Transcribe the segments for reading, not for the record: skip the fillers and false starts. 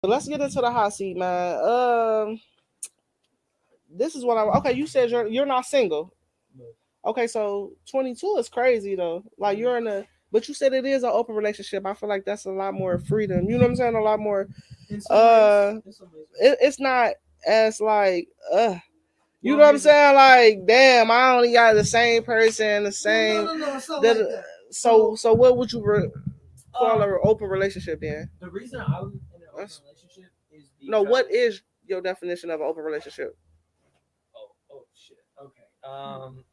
let's get into the hot seat, man. This is what I okay. You said you're not single. Okay, so 22 is crazy though. Like you're in a, but you said it is an open relationship. I feel like that's a lot more freedom. You know what I'm saying? A lot more. It's not as like You know what I'm saying? Like, damn, I only got the same person, the same. So what would you call an open relationship then? The reason I was in an open relationship is because no. What is your definition of an open relationship? Oh shit. Okay.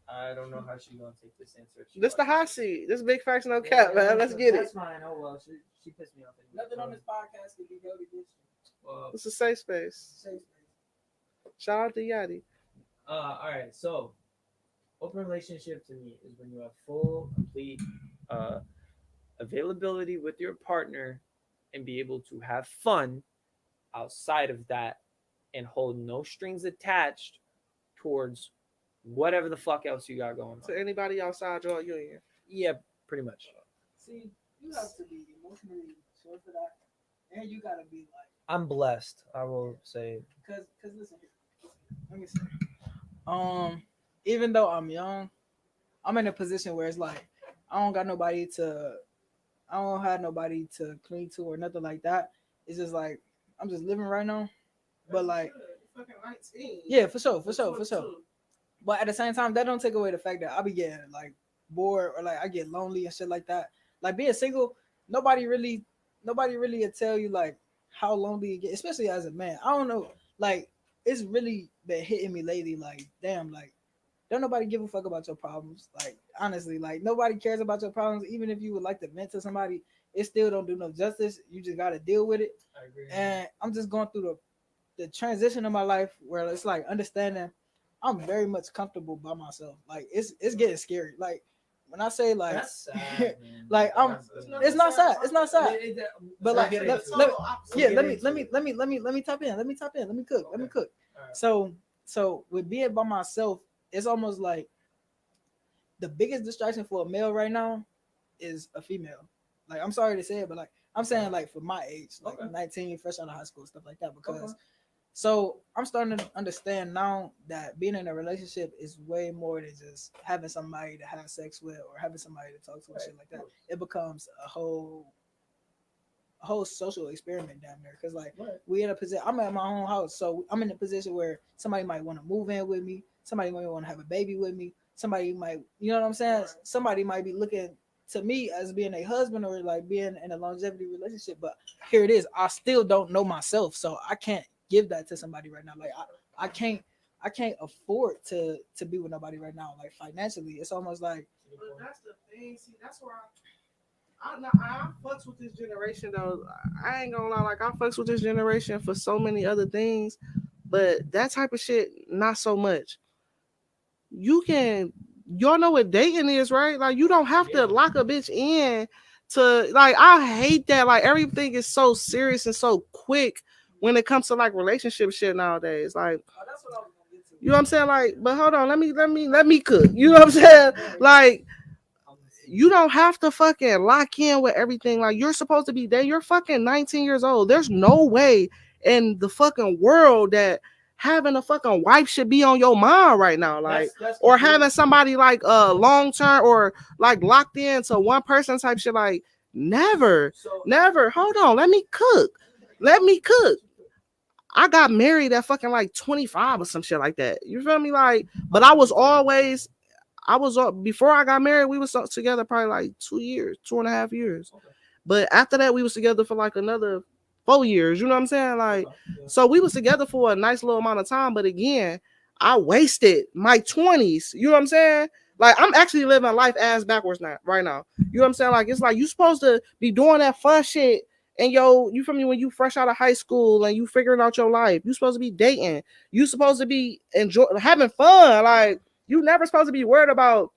I don't know how she's gonna take this answer. This the hot seat. This big facts no cap, man. Let's get it. That's fine. Oh well, she pissed me off. Nothing on this podcast can be held against you. It's a safe space. Safe space. Shout out to Yachty. All right. So, open relationship to me is when you have full, complete availability with your partner and be able to have fun outside of that and hold no strings attached towards whatever the fuck else you got going on. To anybody outside your union. Yeah, pretty much. See, you have to be emotionally sure for that, and you gotta be like. I'm blessed. I will say. Cause listen, let me say. Even though I'm young, I'm in a position where it's like I don't have nobody to cling to or nothing like that. It's just like I'm just living right now. But like, yeah, for sure. But at the same time, that don't take away the fact that I be getting like bored or like I get lonely and shit like that. Like being single, nobody really will tell you like how lonely you get, especially as a man. I don't know, like it's really been hitting me lately. Like, damn, like don't nobody give a fuck about your problems. Like honestly, like nobody cares about your problems. Even if you would like to vent to somebody, it still don't do no justice. You just gotta deal with it. I agree. And I'm just going through the transition of my life where it's like understanding I'm very much comfortable by myself. Like it's getting scary. Like when I say like that's sad, like it's not sad. But like let me tap in. Let me cook. So with being by myself, it's almost like the biggest distraction for a male right now is a female. Like I'm sorry to say it, but like I'm saying like for my age, like 19, fresh out of high school, stuff like that. Because so I'm starting to understand now that being in a relationship is way more than just having somebody to have sex with or having somebody to talk to and shit like that. It becomes a whole social experiment down there. Cause like we in a position, I'm at my own house, so I'm in a position where somebody might want to move in with me, somebody might want to have a baby with me, somebody might, you know what I'm saying? Somebody might be looking to me as being a husband or like being in a longevity relationship. But here it is, I still don't know myself, so I can't give that to somebody right now. Like I can't afford to be with nobody right now. Like financially, it's almost like. But that's the thing. See, that's where I fucks with this generation though. I ain't gonna lie, like I fucks with this generation for so many other things, but that type of shit, not so much. Y'all know what dating is, right? Like you don't have to lock a bitch in to like. I hate that. Like everything is so serious and so quick when it comes to like relationship shit nowadays. Like, you know what I'm saying? Like, but hold on, let me cook. You know what I'm saying? Like, you don't have to fucking lock in with everything. Like, you're supposed to be there. You're fucking 19 years old. There's no way in the fucking world that having a fucking wife should be on your mind right now. Like, that's or having somebody like long term or like locked into one person type shit. Like, never. Hold on, let me cook. I got married at fucking like 25 or some shit like that. You feel me? Like, but before I got married, we was together probably like 2.5 years. Okay. But after that, we was together for like another 4 years. You know what I'm saying? Like, so we was together for a nice little amount of time. But again, I wasted my 20s. You know what I'm saying? Like, I'm actually living life ass backwards now, right now. You know what I'm saying? Like, it's like you supposed to be doing that fun shit. And you feel me, when you fresh out of high school and you figuring out your life, you supposed to be dating. You supposed to be having fun. Like, you never supposed to be worried about,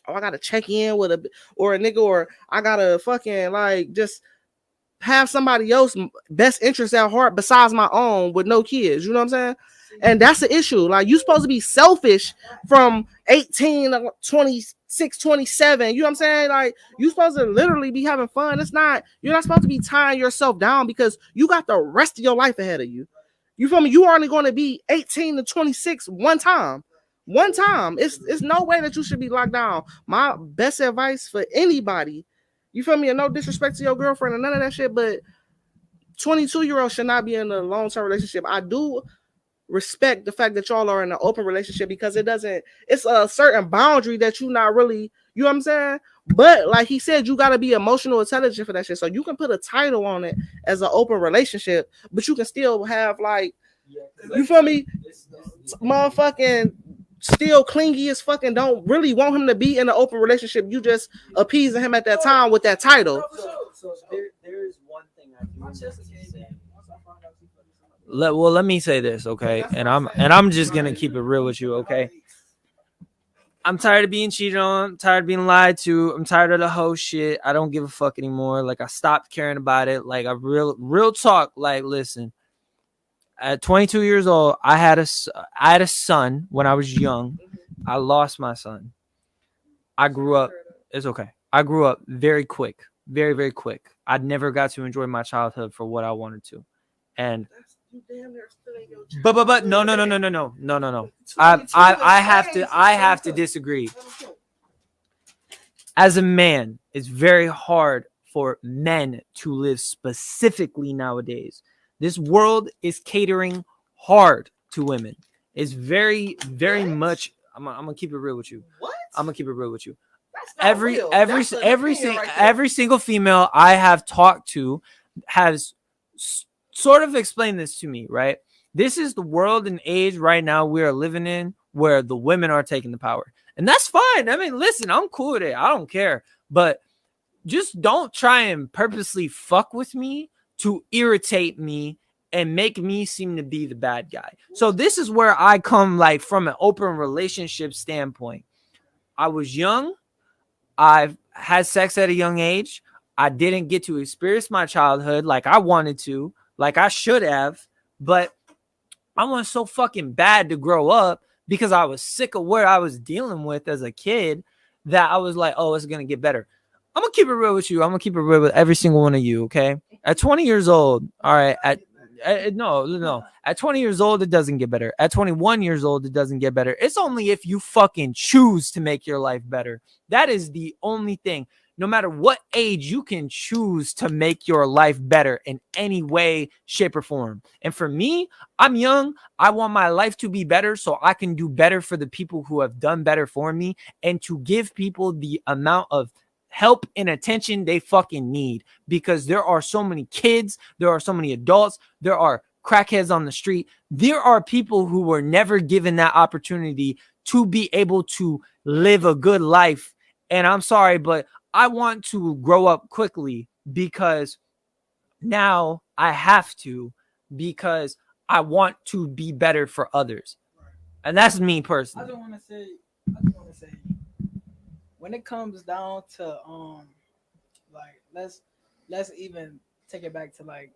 oh, I gotta check in with a nigga, or I gotta fucking like just have somebody else best interest at heart besides my own with no kids. You know what I'm saying? And that's the issue. Like, you supposed to be selfish from 18 to 27. You know what I'm saying? Like, you supposed to literally be having fun. You're not supposed to be tying yourself down because you got the rest of your life ahead of you. You feel me? You are only going to be 18 to 26 one time. One time. It's no way that you should be locked down. My best advice for anybody, you feel me? And no disrespect to your girlfriend and none of that shit, but 22-year-olds should not be in a long-term relationship. I do respect the fact that y'all are in an open relationship because it's a certain boundary that you not really, you know what I'm saying? But like he said, you got to be emotional intelligent for that shit. So you can put a title on it as an open relationship, but you can still have like, you feel me? Motherfucking still clingy as fucking don't really want him to be in an open relationship. You just appeasing him at that time with that title. So there is one thing I do want to say. Let me say this, okay? And I'm just gonna keep it real with you, okay? I'm tired of being cheated on. I'm tired of being lied to. I'm tired of the whole shit. I don't give a fuck anymore. Like, I stopped caring about it. Like, I real talk. Like, listen, at 22 years old, I had a son when I was young. I lost my son. I grew up. It's okay. I grew up very quick, very, very quick. I never got to enjoy my childhood for what I wanted to, and. But no. I have to disagree. As a man, it's very hard for men to live specifically nowadays. This world is catering hard to women. It's very, very much. I'm gonna keep it real with you. What? I'm gonna keep it real with you. Every single female I have talked to has sort of explained this to me, right? This is the world and age right now we are living in where the women are taking the power. And that's fine. I mean, listen, I'm cool with it. I don't care. But just don't try and purposely fuck with me to irritate me and make me seem to be the bad guy. So this is where I come, like, from an open relationship standpoint. I was young. I've had sex at a young age. I didn't get to experience my childhood like I wanted to, like I should have, but I wanted so fucking bad to grow up because I was sick of what I was dealing with as a kid that I was like, oh, it's going to get better. I'm going to keep it real with you. I'm going to keep it real with every single one of you, okay? At 20 years old, all right, no. At 20 years old, it doesn't get better. At 21 years old, it doesn't get better. It's only if you fucking choose to make your life better. That is the only thing. No matter what age, you can choose to make your life better in any way, shape, or form. And for me, I'm young. I want my life to be better so I can do better for the people who have done better for me and to give people the amount of help and attention they fucking need, because there are so many kids, there are so many adults, there are crackheads on the street. There are people who were never given that opportunity to be able to live a good life. And I'm sorry, but I want to grow up quickly because now I have to, because I want to be better for others. And that's me personally. I just want to say, when it comes down to like let's even take it back to like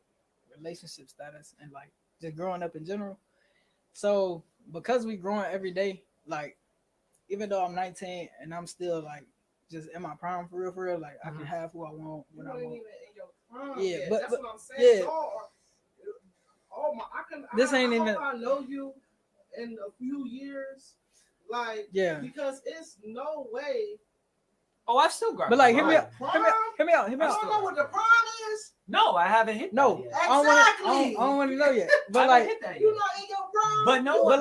relationship status and like just growing up in general. So because we growing every day, like even though I'm 19 and I'm still like just in my prime for real, like I can have who I want when I want. Yeah, but that's what I'm saying. Yeah. This ain't even. I know you in a few years, like, yeah, because it's no way. Oh, I still got. But like, hear me out. I don't know what the prom is. No, I haven't hit that yet. Exactly. I don't want to know yet. But like, you're not in your prom. But no, but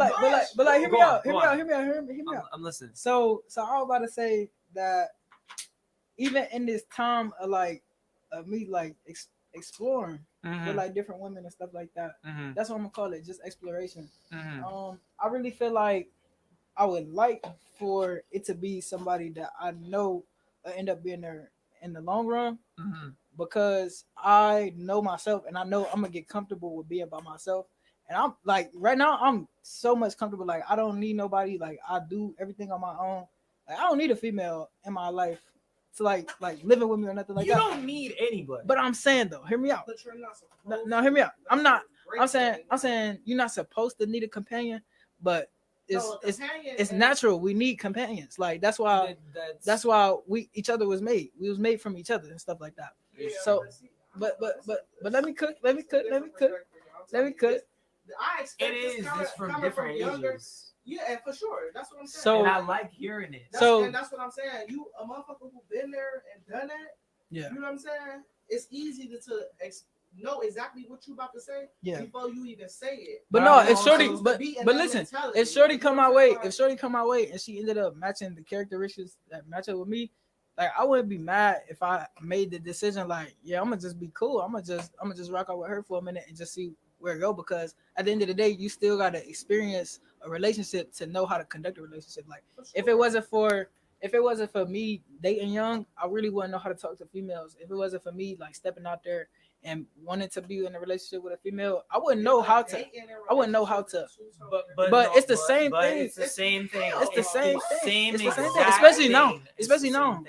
like, hear me out. I'm listening. So I was about to say that even in this time of like of me like exploring with like different women and stuff like that, that's what I'm gonna call it, just exploration. I really feel like I would like for it to be somebody that I know will end up being there in the long run, because I know myself and I know I'm gonna get comfortable with being by myself. And I'm like, right now I'm so much comfortable. Like I don't need nobody. Like I do everything on my own. Like I don't need a female in my life to like living with me or nothing like that. You don't need anybody. But I'm saying though, hear me out. But you're not supposed no, hear me out. I'm saying you're not supposed to need a companion, but it's natural. We need companions. Like that's why we each other was made. We was made from each other and stuff like that. So, but let me cook. Let me cook. It is just from different ages. Yeah, for sure. That's what I'm saying. So and I like hearing it. And that's what I'm saying. You a motherfucker who been there and done that. Yeah. You know what I'm saying? It's easy to know exactly what you about to say before you even say it. But no, it's shorty. But listen, if shorty come my way, and she ended up matching the characteristics that match up with me, like I wouldn't be mad if I made the decision like, yeah, I'm gonna just be cool. I'm gonna just rock out with her for a minute and just see where it go. Because at the end of the day, you still gotta experience a relationship to know how to conduct a relationship. Like if it wasn't for me dating young, I really wouldn't know how to talk to females. If it wasn't for me like stepping out there and wanted to be in a relationship with a female, I wouldn't know how to. But it's the same thing. It's the same thing. It's the same thing. It's the same thing. Especially now.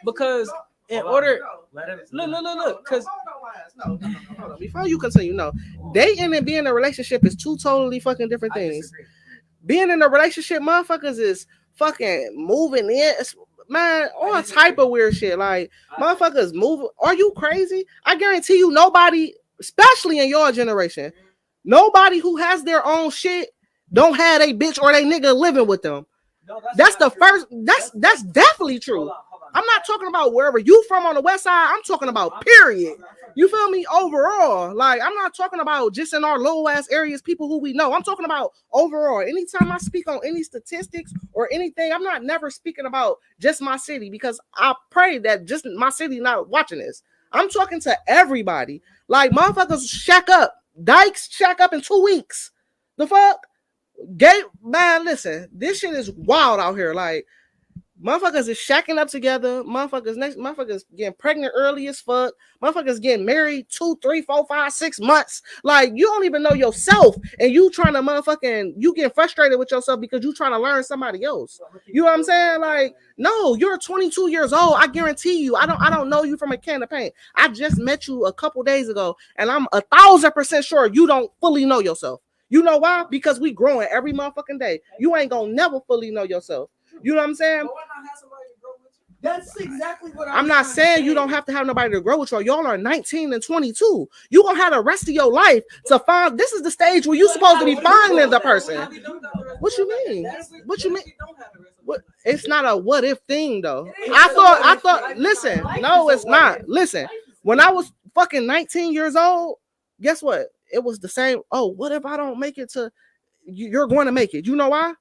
Because in order, look, because no. Before you continue, no, dating and being in a relationship is two totally fucking different things. Being in a relationship, motherfuckers is fucking moving in, man, all type of weird shit. Like motherfuckers moving. Are you crazy? I guarantee you, nobody, especially in your generation, nobody who has their own shit don't have a bitch or they nigga living with them. No, that's the first. That's definitely true. Hold on. I'm not talking about wherever you from on the west side. I'm talking about period. You feel me? Overall, like I'm not talking about just in our low ass areas, people who we know. I'm talking about overall. Anytime I speak on any statistics or anything, I'm not never speaking about just my city because I pray that just my city not watching this. I'm talking to everybody. Like motherfuckers shack up. Dykes shack up in 2 weeks. The fuck? Gay man, listen, this shit is wild out here. Like motherfuckers is shacking up together. Motherfuckers getting pregnant early as fuck. Motherfuckers getting married 2, 3, 4, 5, 6 months. Like you don't even know yourself, and you trying to motherfucking you getting frustrated with yourself because you trying to learn somebody else. You know what I'm saying? Like no, you're 22 years old. I guarantee you. I don't know you from a can of paint. I just met you a couple days ago, and I'm 1,000% sure you don't fully know yourself. You know why? Because we growing every motherfucking day. You ain't gonna never fully know yourself. You know what I'm saying? That's exactly what I'm not saying you don't have to have nobody to grow with y'all. Y'all are 19 and 22. You gonna have the rest of your life to find. This is the stage where you supposed to be finding the person. What you mean? What you mean? What? It's not a what if thing though. I thought. Listen, no, it's not. Listen, when I was fucking 19 years old, guess what? It was the same. Oh, what if I don't make it to? You're going to make it. You know why?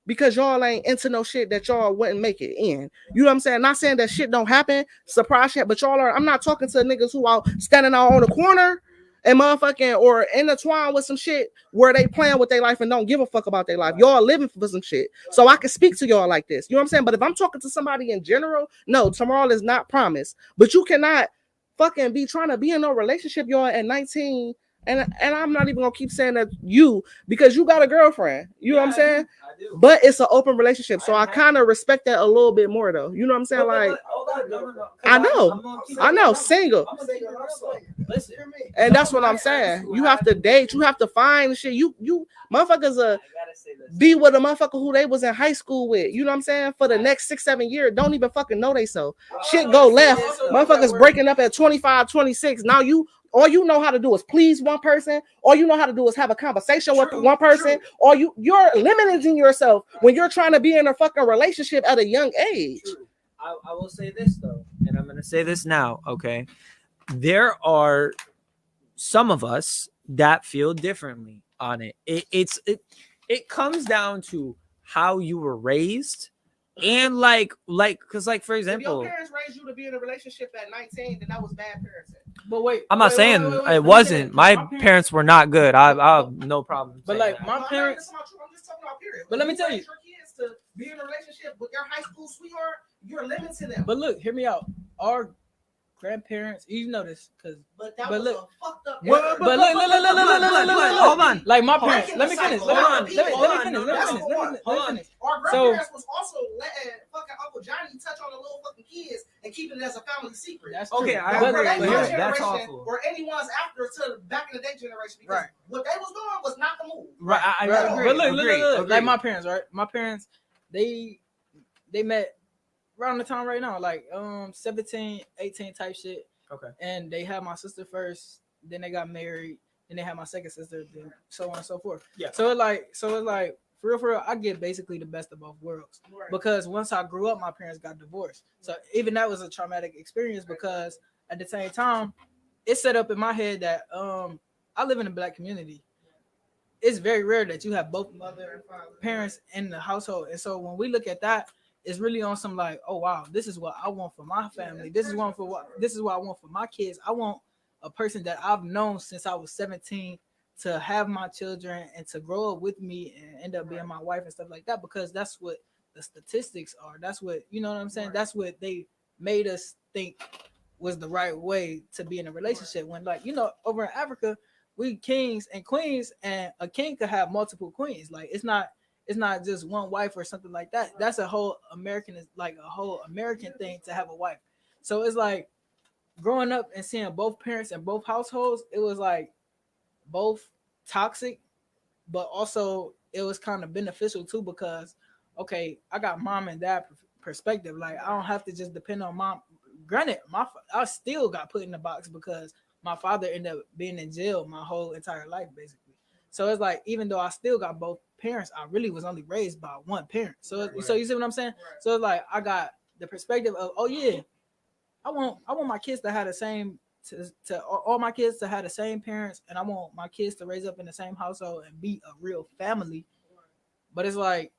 Because y'all ain't into no shit that y'all wouldn't make it in. You know what I'm saying? Not saying that shit don't happen, surprise shit, but y'all are. I'm not talking to niggas who are standing out on the corner and motherfucking or intertwined with some shit where they playing with their life and don't give a fuck about their life. Y'all living for some shit. So I can speak to y'all like this. You know what I'm saying? But if I'm talking to somebody in general, no, tomorrow is not promised. But you cannot fucking be trying to be in no relationship, y'all, at 19. And I'm not even gonna keep saying that you because you got a girlfriend. You know what I'm saying? I do. But it's an open relationship, so I kind of respect that a little bit more, though. You know what I'm saying? Like, I know, single. Listen, and that's what I'm saying. You have to date. You have to find shit. You motherfuckers be with a motherfucker who they was in high school with. You know what I'm saying? For the next 6, 7 years, don't even fucking know they so. Shit go left. Motherfuckers breaking up at 25, 26. Now all you know how to do is please one person. All you know how to do is have a conversation with one person. Or you're limiting yourself when you're trying to be in a fucking relationship at a young age. I will say this though, and I'm going to say this now. Okay, there are some of us that feel differently on it. It comes down to how you were raised. And like, cause like for example, if your parents raised you to be in a relationship at 19, then that was bad parenting. But wait, I'm not saying it wasn't. My parents were not good. I have no problem. But like my parents, I'm just talking about period. But let me tell you, your kids to be in a relationship with your high school sweetheart, you're limiting them. But look, hear me out. Our grandparents, you know this, but look, a fucked up. But look, hold on. Like my parents, let me finish. Let me finish. Our grandparents was also letting fucking Uncle Johnny touch on the little fucking kids and keeping it as a family secret. That's okay. true. I But agree. for that That's generation awful. or anyone's after to back in the day generation, because what they was doing was not the move. Right. I agree. But look, Agree. like my parents, right? My parents, they met around the time right now, like 17, 18 type shit. Okay. And they had my sister first, then they got married, then they had my second sister, then so on and so forth. Yeah. So it's like for real, I get basically the best of both worlds. Right. Because once I grew up, my parents got divorced. So even that was a traumatic experience because at the same time, it set up in my head that I live in a black community. It's very rare that you have both mother and father parents in the household. And so when we look at that, it's really on some like, oh wow, this is what I want for my family. This is what I want for my kids. I want a person that I've known since I was 17 to have my children and to grow up with me and end up being my wife and stuff like that, because that's what the statistics are. That's what, you know what I'm saying? Right. That's what they made us think was the right way to be in a relationship. Right. When, like, you know, over in Africa, we kings and queens, and a king could have multiple queens. Like, it's not just one wife or something like that. That's a whole American thing to have a wife. So it's like growing up and seeing both parents in both households, it was like both toxic, but also it was kind of beneficial too, because okay, I got mom and dad perspective. Like, I don't have to just depend on mom. Granted, I still got put in the box because my father ended up being in jail my whole entire life, basically. So it's like, even though I still got both parents, I really was only raised by one parent. So so you see what I'm saying? Right. So it's like I got the perspective of, oh yeah, I want my kids to have the same to all my kids to have the same parents, and I want my kids to raise up in the same household and be a real family. But it's like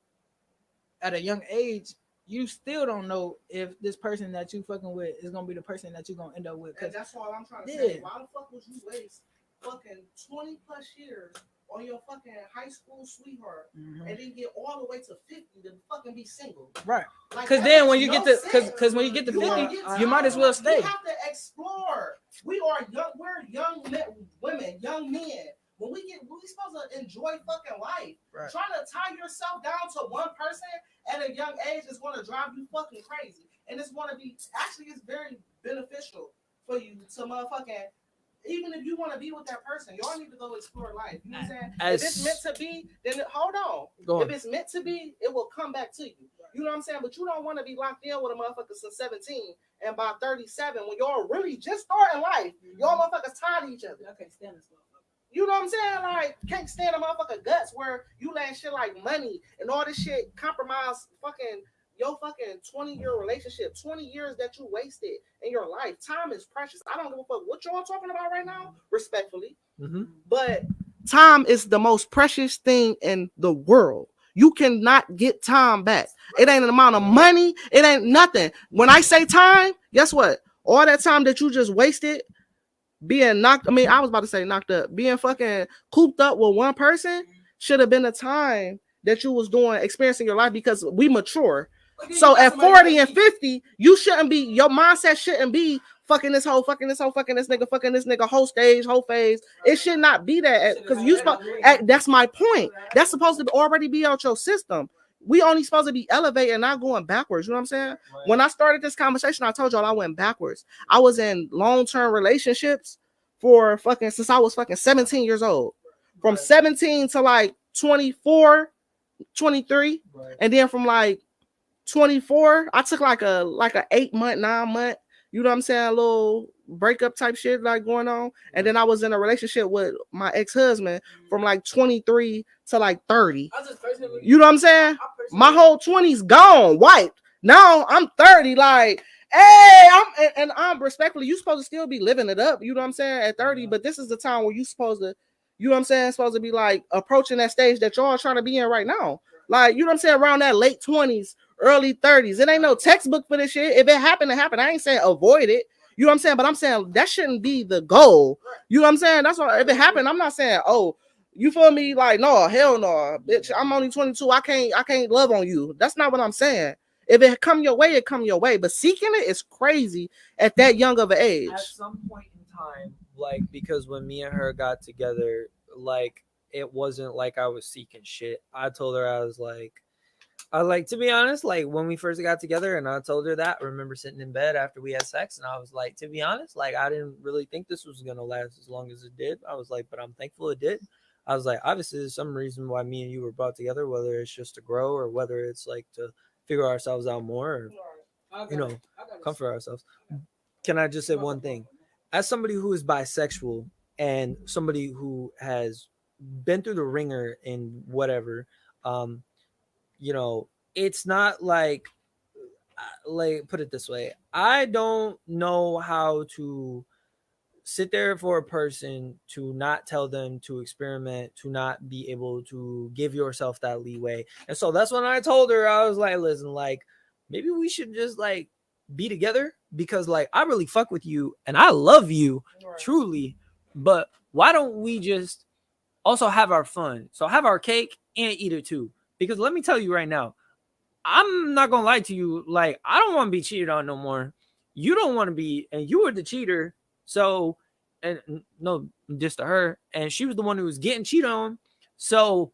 at a young age, you still don't know if this person that you fucking with is gonna be the person that you're gonna end up with. And that's all I'm trying to say. Why the fuck would you waste fucking 20 plus years on your fucking high school sweetheart, and then get all the way to 50 to fucking be single? Right. Because then when you get to because when you get to 50, you might as well stay. You have to explore. We're young women, young men. When we supposed to enjoy fucking life. Right. Trying to tie yourself down to one person at a young age is going to drive you fucking crazy. And it's going to be, actually, it's very beneficial for you to motherfucking, even if you want to be with that person, y'all need to go explore life. You know what I'm saying? If it's meant to be, then hold on. If it's meant to be, it will come back to you. You know what I'm saying? But you don't want to be locked in with a motherfucker since 17 and by 37 when y'all really just starting life. Y'all motherfuckers tired of each other. I can't stand this motherfucker. You know what I'm saying? Like, can't stand a motherfucker guts where you let shit like money and all this shit compromise fucking your fucking 20-year relationship, 20 years that you wasted in your life. Time is precious. I don't give a fuck what y'all talking about right now, respectfully. Mm-hmm. But time is the most precious thing in the world. You cannot get time back. It ain't an amount of money. It ain't nothing. When I say time, guess what? All that time that you just wasted being knocked, I was about to say knocked up, being fucking cooped up with one person should have been a time that you was doing, experiencing your life, because we mature. So at 40 and 50, you shouldn't be, your mindset shouldn't be fucking this hoe, fucking this hoe, fucking this nigga, whole stage, whole phase. It should not be that, because that's my point. That's supposed to already be out your system. We only supposed to be elevating, not going backwards. You know what I'm saying? Right. When I started this conversation, I told y'all I went backwards. I was in long-term relationships for fucking, since I was fucking 17 years old. From 17 to like 24, 23. Right. And then from like 24, I took like a 8-month, 9-month, you know what I'm saying, a little breakup type shit like going on. And then I was in a relationship with my ex-husband from like 23 to like 30. You know what I'm saying? My whole 20s gone, wiped. Now I'm 30, like, hey, I'm respectfully, you supposed to still be living it up, you know what I'm saying, at 30, but this is the time where you supposed to, you know what I'm saying, supposed to be like approaching that stage that y'all trying to be in right now. Like, you know what I'm saying, around that late 20s, early 30s. It ain't no textbook for this shit. If it happened, it happened. I ain't saying avoid it. You know what I'm saying? But I'm saying that shouldn't be the goal. You know what I'm saying? That's why if it happened, I'm not saying, oh, you feel me? Like, no, hell no, bitch. I'm only 22. I can't love on you. That's not what I'm saying. If it come your way, it come your way. But seeking it is crazy at that young of an age. At some point in time, like, because when me and her got together, like, it wasn't like I was seeking shit. I told her, I was like, like, to be honest, like when we first got together and I told her that, I remember sitting in bed after we had sex and I was like, to be honest, like I didn't really think this was gonna last as long as it did. I was like, but I'm thankful it did. I was like, obviously there's some reason why me and you were brought together, whether it's just to grow or whether it's like to figure ourselves out more or, you know, comfort ourselves. Can I just say one thing? As somebody who is bisexual and somebody who has been through the ringer in whatever, you know, it's not like put it this way, I don't know how to sit there for a person to not tell them to experiment, to not be able to give yourself that leeway. And so that's when I told her, I was like, listen, like maybe we should just like be together because like I really fuck with you and I love you truly, but why don't we just also have our fun? So have our cake and eat it too. Because let me tell you right now, I'm not gonna lie to you. Like, I don't want to be cheated on no more. You don't want to be, and you were the cheater. So, and no, just to her, and she was the one who was getting cheated on. So,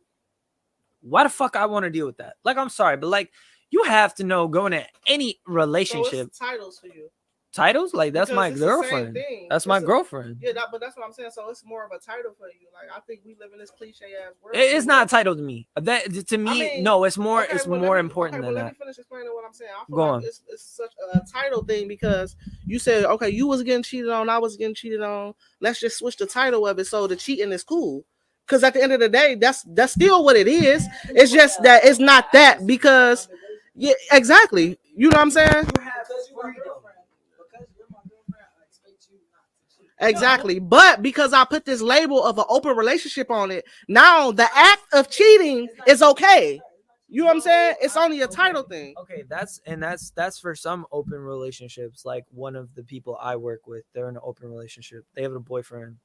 why the fuck I want to deal with that? Like, I'm sorry, but like, you have to know going into any relationship. So titles for you. Titles? Like, that's Because my it's girlfriend. That's my girlfriend. Yeah, but that's what I'm saying. So it's more of a title for you. Like, I think we live in this cliche ass world. It's not a title to me. That to me, I mean, no. It's more. Okay, it's more important than that. Let me finish explaining what I'm saying. I feel like it's such a title thing because you said, okay, you was getting cheated on, I was getting cheated on. Let's just switch the title of it so the cheating is cool. Because at the end of the day, that's still what it is. It's just that it's not that because, yeah, exactly. You know what I'm saying? Exactly. But because I put this label of an open relationship on it, now the act of cheating is okay. You know what I'm saying? It's only a title thing. Okay, that's for some open relationships. Like one of the people I work with, they're in an open relationship. They have a boyfriend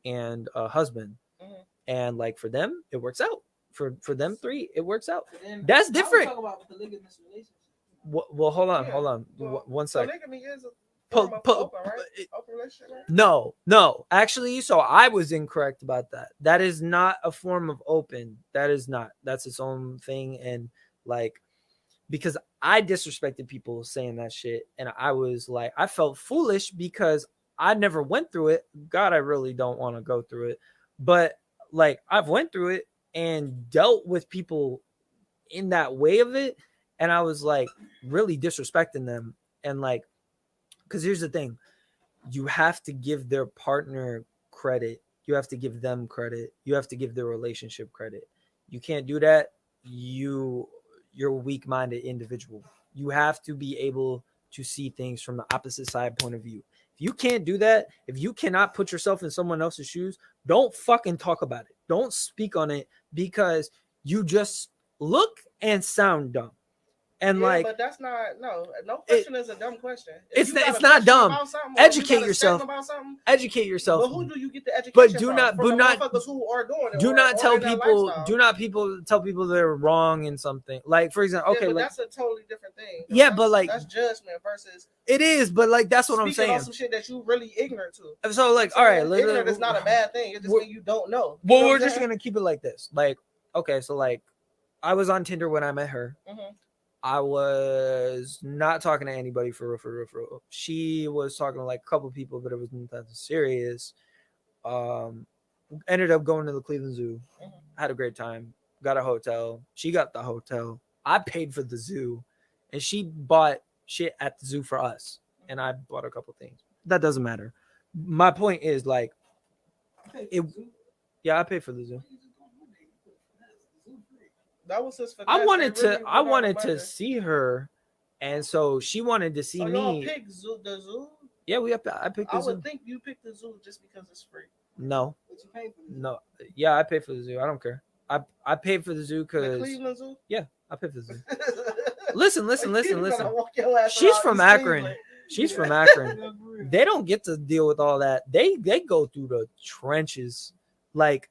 and a husband. Mm-hmm. And like for them, it works out. For them three, it works out. That's different. Talk about polygamous relationship. Well, hold on. Well, 1 second. Polygamy is open, right? Open relationship, right? No. Actually, so I was incorrect about that. That is not a form of open. That is not. That's its own thing. And like, because I disrespected people saying that shit, and I was like, I felt foolish because I never went through it. God, I really don't want to go through it. But like, I've went through it and dealt with people in that way of it, and I was like really disrespecting them. And like, because here's the thing, you have to give their partner credit, you have to give them credit, you have to give their relationship credit. You can't do that, you're a weak-minded individual. You have to be able to see things from the opposite side point of view. If you can't do that, if you cannot put yourself in someone else's shoes, don't fucking talk about it. Don't speak on it because you just look and sound dumb. And yeah, like, but that's not no question is a dumb question. It's not dumb. Educate yourself. Educate yourself. But who do you get the education from? Who are doing it? Do not tell people tell people they're wrong in something. Like for example, okay, but like, that's a totally different thing. Yeah, but like that's judgment versus. It is, but like that's what I'm saying. On some shit that you really ignorant to. So like, all right, ignorant is not a bad thing. It's just when you don't know. Well, we're just gonna keep it like this. Like, okay, so like, I was on Tinder when I met her. Mm-hmm. I was not talking to anybody for real. She was talking to like a couple people, but it wasn't that serious. Ended up going to the Cleveland Zoo. Had a great time. Got a hotel. She got the hotel. I paid for the zoo, and she bought shit at the zoo for us. And I bought a couple things. That doesn't matter. My point is like, yeah, I paid for the zoo. That was his I wanted to see her, and so she wanted to see me. You pick the zoo? Yeah, I picked the zoo. I would think you picked the zoo just because it's free. No. But you paid for the zoo. No. Yeah, I paid for the zoo. I don't care. I paid for the zoo because Cleveland Zoo? Yeah, I paid for the zoo. Listen. She's from Akron. She's from Akron. They don't get to deal with all that. They go through the trenches. Like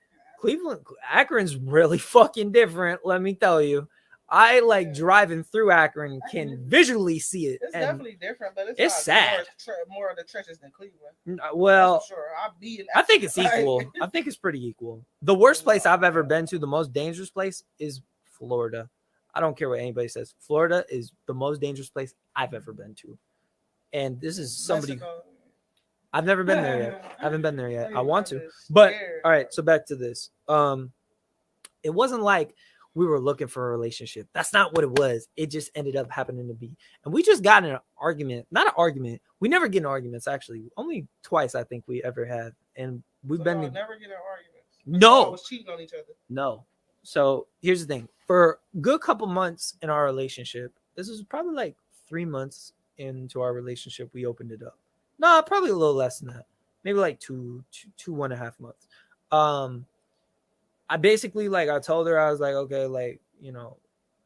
Akron's really fucking different, let me tell you. I like driving through Akron can visually see it. It's definitely different, but it's sad. More of the trenches than Cleveland. Well, sure. I think it's equal. I think it's pretty equal. The worst place I've ever been to, the most dangerous place, is Florida. I don't care what anybody says. Florida is the most dangerous place I've ever been to. And this is somebody. Mexico. I've never been there yet. I haven't been there yet. I want to. I'm just But scared. all right, so back to this. It wasn't like we were looking for a relationship. That's not what it was. It just ended up happening to be. And we just got in an argument. Not an argument. We never get in arguments, actually. Only twice I think we ever have. And we've So been y'all never get in arguments. No. Y'all was cheating on each other. No. So here's the thing. For a good couple months in our relationship, this was probably like 3 months into our relationship, we opened it up. No, probably a little less than that. Maybe like two, 1.5 months. I basically, like, I told her, I was like, okay, like, you know,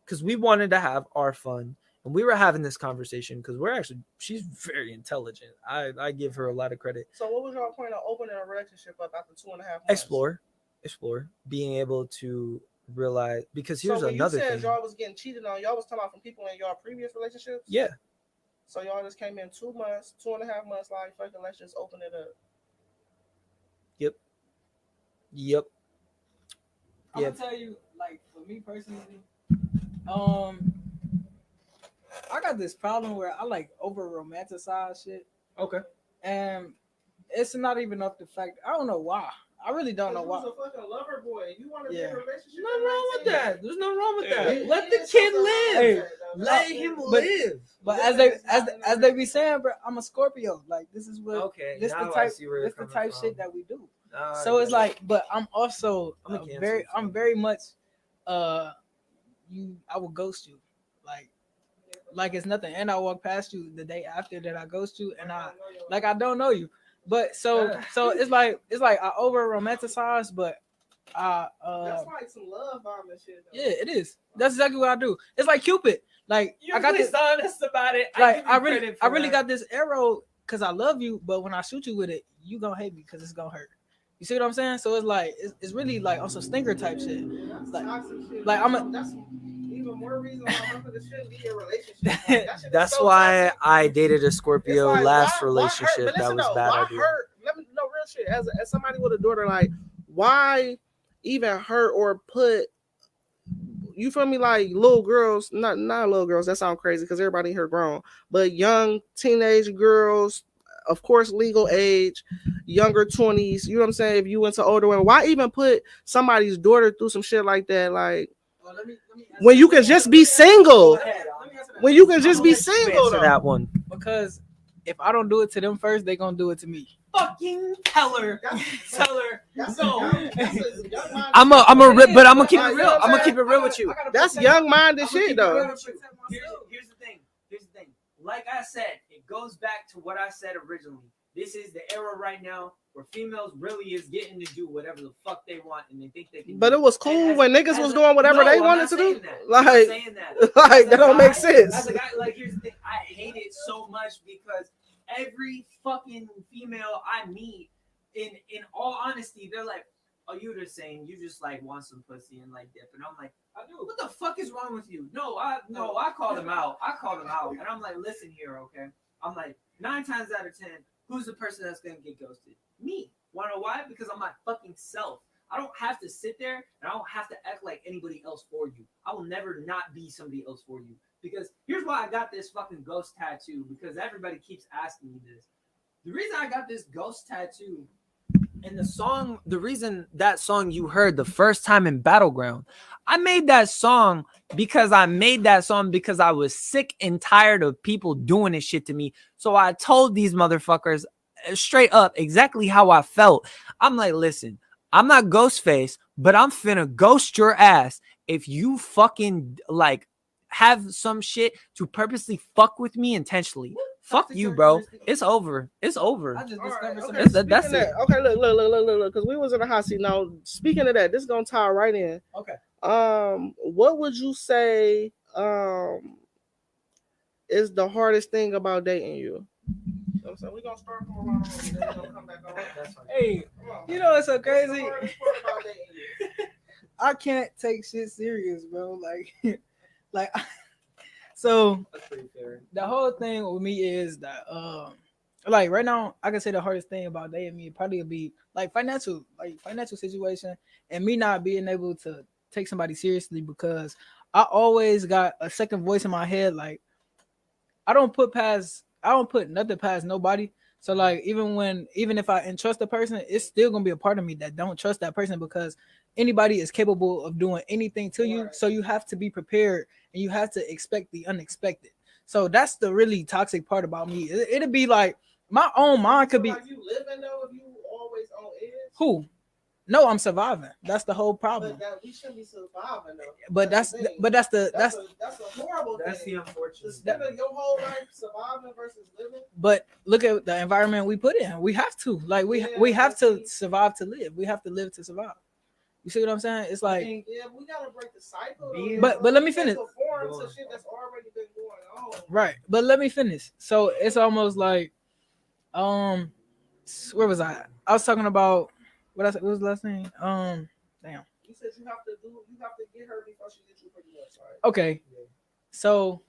because we wanted to have our fun. And we were having this conversation because she's very intelligent. I give her a lot of credit. So what was your point of opening a relationship up after 2.5 months? Explore, being able to realize, because here's so when another you said thing. Y'all was getting cheated on, y'all was talking about from people in y'all previous relationships? Yeah. So y'all just came in 2 months, 2.5 months, like, fucking, let's just open it up. Yep. I'm Yeah. gonna tell you, like, for me personally, I got this problem where I like over romanticize shit, Okay. and it's not even off the fact. I don't know why. I really don't know You why. was a fucking lover boy. You want to be Yeah. in a relationship? Nothing wrong with that. There's nothing wrong with that. Yeah. Let the Yeah, kid something live. wrong with that, though. Let him But- live. But Yeah, as they be saying, bro, I'm a Scorpio. Like, this is what Okay. this now the I type see where you're this the coming type from. shit that we do. Now I So it's get it. like, but I'm also I'm a Cancer, very so- I'm very much I will ghost you. Like it's nothing. And I walk past you the day after that I ghost you, and I don't know you. But so it's like I over romanticize, but That's like some love bomb and shit, though. yeah, it is. That's exactly what I do. It's like Cupid. Like You're I got this this honest about it. like give you credit for I really that. got this arrow because I love you, but when I shoot you with it, you gonna hate me because it's gonna hurt. You see what I'm saying? So it's like it's really like on some stinger type shit. That's Like- toxic shit. like, That's even more reason why motherfuckers shouldn't be in a relationship. Like, that shit is That's so why toxic. I dated a Scorpio It's like, last why relationship. hurt? But That listen was though, bad why idea. hurt? Let me know real shit. As somebody with a daughter, like, why even hurt or put? You feel me? Like little girls, not little girls. That sounds crazy because everybody here grown, but young teenage girls, of course, legal age, younger 20s. You know what I'm saying? If you went to older women, why even put somebody's daughter through some shit like that? Like Let me when you can just be single. Let me answer that. When you can just be Let you single, answer though. that one. Because if I don't do it to them first, they gonna do it to me. Fucking tell her. Tell her. That's No. I'm I'm a rip, but I'm gonna keep Like, it you real. know what I'm I'm gonna keep it real with you. That's young-minded shit, though. Here's the thing. Like I said, it goes back to what I said originally. This is the era right now where females really is getting to do whatever the fuck they want, and they think they can. But do it was cool as- when niggas as was a- doing whatever No, they I'm wanted not to saying do. that. I'm not Like, saying that. like As a that don't guy- make sense. As a guy, like, here's the thing. I hate it so much because every fucking female I meet, in all honesty, they're like, "Oh, you're just saying you just like want some pussy and like dip," and I'm like, "I do. What the fuck is wrong with you?" No, I call them out. And I'm like, "Listen here, okay." I'm like, 9 times out of 10, who's the person that's gonna get ghosted? Me. Wanna know why? Because I'm my fucking self. I don't have to sit there and I don't have to act like anybody else for you. I will never not be somebody else for you. Because here's why I got this fucking ghost tattoo. Because everybody keeps asking me this. The reason I got this ghost tattoo and the reason that song you heard the first time in Battleground, I made that song because I was sick and tired of people doing this shit to me. So I told these motherfuckers straight up exactly how I felt. I'm like, listen, I'm not Ghostface, but I'm finna ghost your ass if you fucking like have some shit to purposely fuck with me intentionally. Fuck you, bro. It's over. It's over. I just All right, discovered some. okay, That's speaking of that, okay, look, because we was in the hot seat. Now, speaking of that, this is gonna tie right in. Okay. What would you say is the hardest thing about dating you? So we're gonna start from around the room, then we're gonna come back on. That's fine. Hey, Come on. you know what's so What's the crazy? hardest part about dating you? I can't take shit serious, bro. Like, so That's pretty fair. the whole thing with me is that, like right now, I can say the hardest thing about dating me probably would be like financial situation, and me not being able to take somebody seriously because I always got a second voice in my head. Like I don't put nothing past nobody. So like even if I entrust a person, it's still gonna be a part of me that don't trust that person because anybody is capable of doing anything to you. So you have to be prepared and you have to expect the unexpected. So that's the really toxic part about me. It'd be like my own mind could be. Like you living though if you always on edge. Who? No, I'm surviving. That's the whole problem. But we shouldn't be surviving though. But that's a horrible That's thing. the unfortunate. Spending your whole life surviving versus living. But look at the environment we put in. We have to we have to survive to live. We have to live to survive. You see what I'm saying? It's like we gotta break the cycle. But let me finish. To shit that's already been going on. Right, but let me finish. So it's almost like, where was I? I was talking about what was the last thing? Damn. You said you have to get her before she gets you pretty much. Right? Okay, so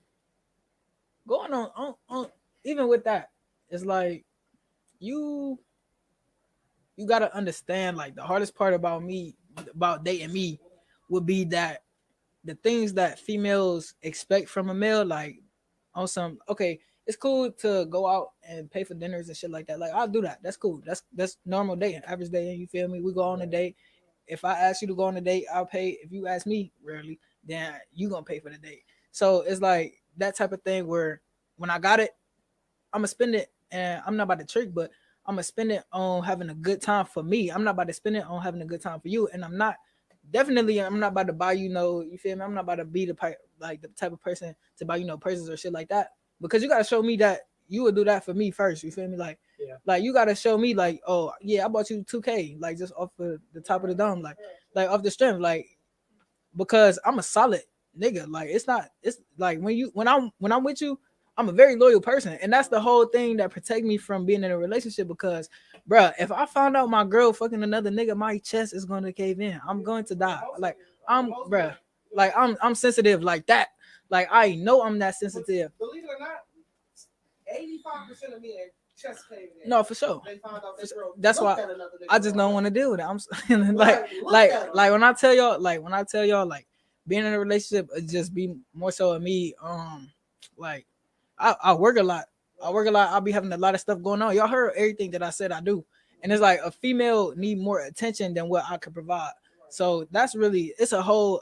going on even with that, it's like you gotta understand. Like the hardest part about dating me, would be that the things that females expect from a male, like on some, okay, it's cool to go out and pay for dinners and shit like that. Like I'll do that. That's cool. That's normal dating, average dating. You feel me? We go on a date. If I ask you to go on a date, I'll pay. If you ask me rarely, then you gonna pay for the date. So it's like that type of thing where when I got it, I'm gonna spend it, and I'm not about to trick, but I'm gonna spend it on having a good time for me. I'm not about to spend it on having a good time for you, and I'm not about to buy you feel me? I'm not about to be the type of person to buy purses or shit like that, because you gotta show me that you would do that for me first. You feel me? Like, yeah. Like you gotta show me like, oh yeah, I bought you $2K, like just off the top of the dome, like off the strength, like because I'm a solid nigga. Like it's like when I'm with you, I'm a very loyal person, and that's the whole thing that protect me from being in a relationship. Because, bruh, if I found out my girl fucking another nigga, my chest is gonna cave in. I'm going to die. Like I'm sensitive like that. Like I know I'm that sensitive. Believe it or not, 85% of men chest cave in. No, for sure. They found out this girl. That's why I just don't want to deal with it. I'm like when I tell y'all, like being in a relationship just be more so of me. Like. I work a lot. I'll be having a lot of stuff going on. Y'all heard everything that I said I do. And it's like a female need more attention than what I could provide. So that's really, it's a whole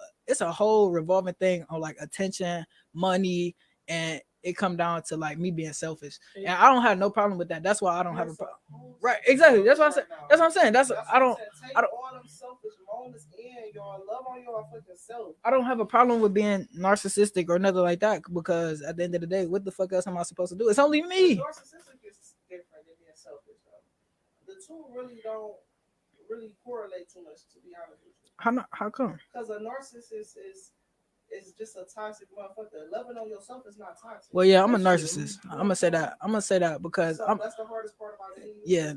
revolving thing on like attention, money, and it come down to like me being selfish. And I don't have no problem with that. That's why I don't have a problem. Right, exactly. That's what I'm saying. I don't all them selfish moments in y'all love on y'all fucking self. I don't have a problem with being narcissistic or nothing like that, because at the end of the day, what the fuck else am I supposed to do? It's only me. Narcissistic is different than being selfish, though. The two really don't correlate too much, to be honest with you. How come? Because a narcissist is just a toxic motherfucker. Loving on yourself is not toxic. Well, yeah, I'm a narcissist. I'm gonna say that because that's the hardest part about it. Yeah,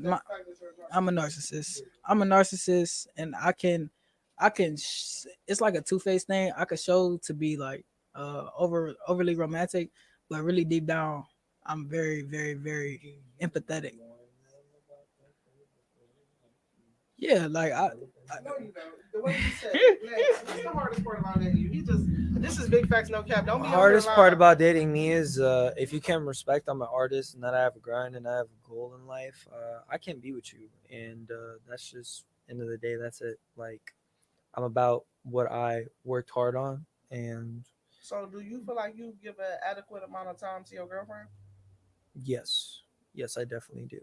I'm a narcissist. I'm a narcissist, and I can. It's like a two-faced thing. I could show to be like overly romantic, but really deep down, I'm very, very, very empathetic. Yeah, like I no, you don't. The way you said, that's the hardest part about dating you. This is big facts, no cap. Don't be hardest part about dating me is if you can't respect I'm an artist and that I have a grind and I have a goal in life, I can't be with you. And that's just end of the day, that's it. Like I'm about what I worked hard on. And so do you feel like you give an adequate amount of time to your girlfriend? Yes, I definitely do.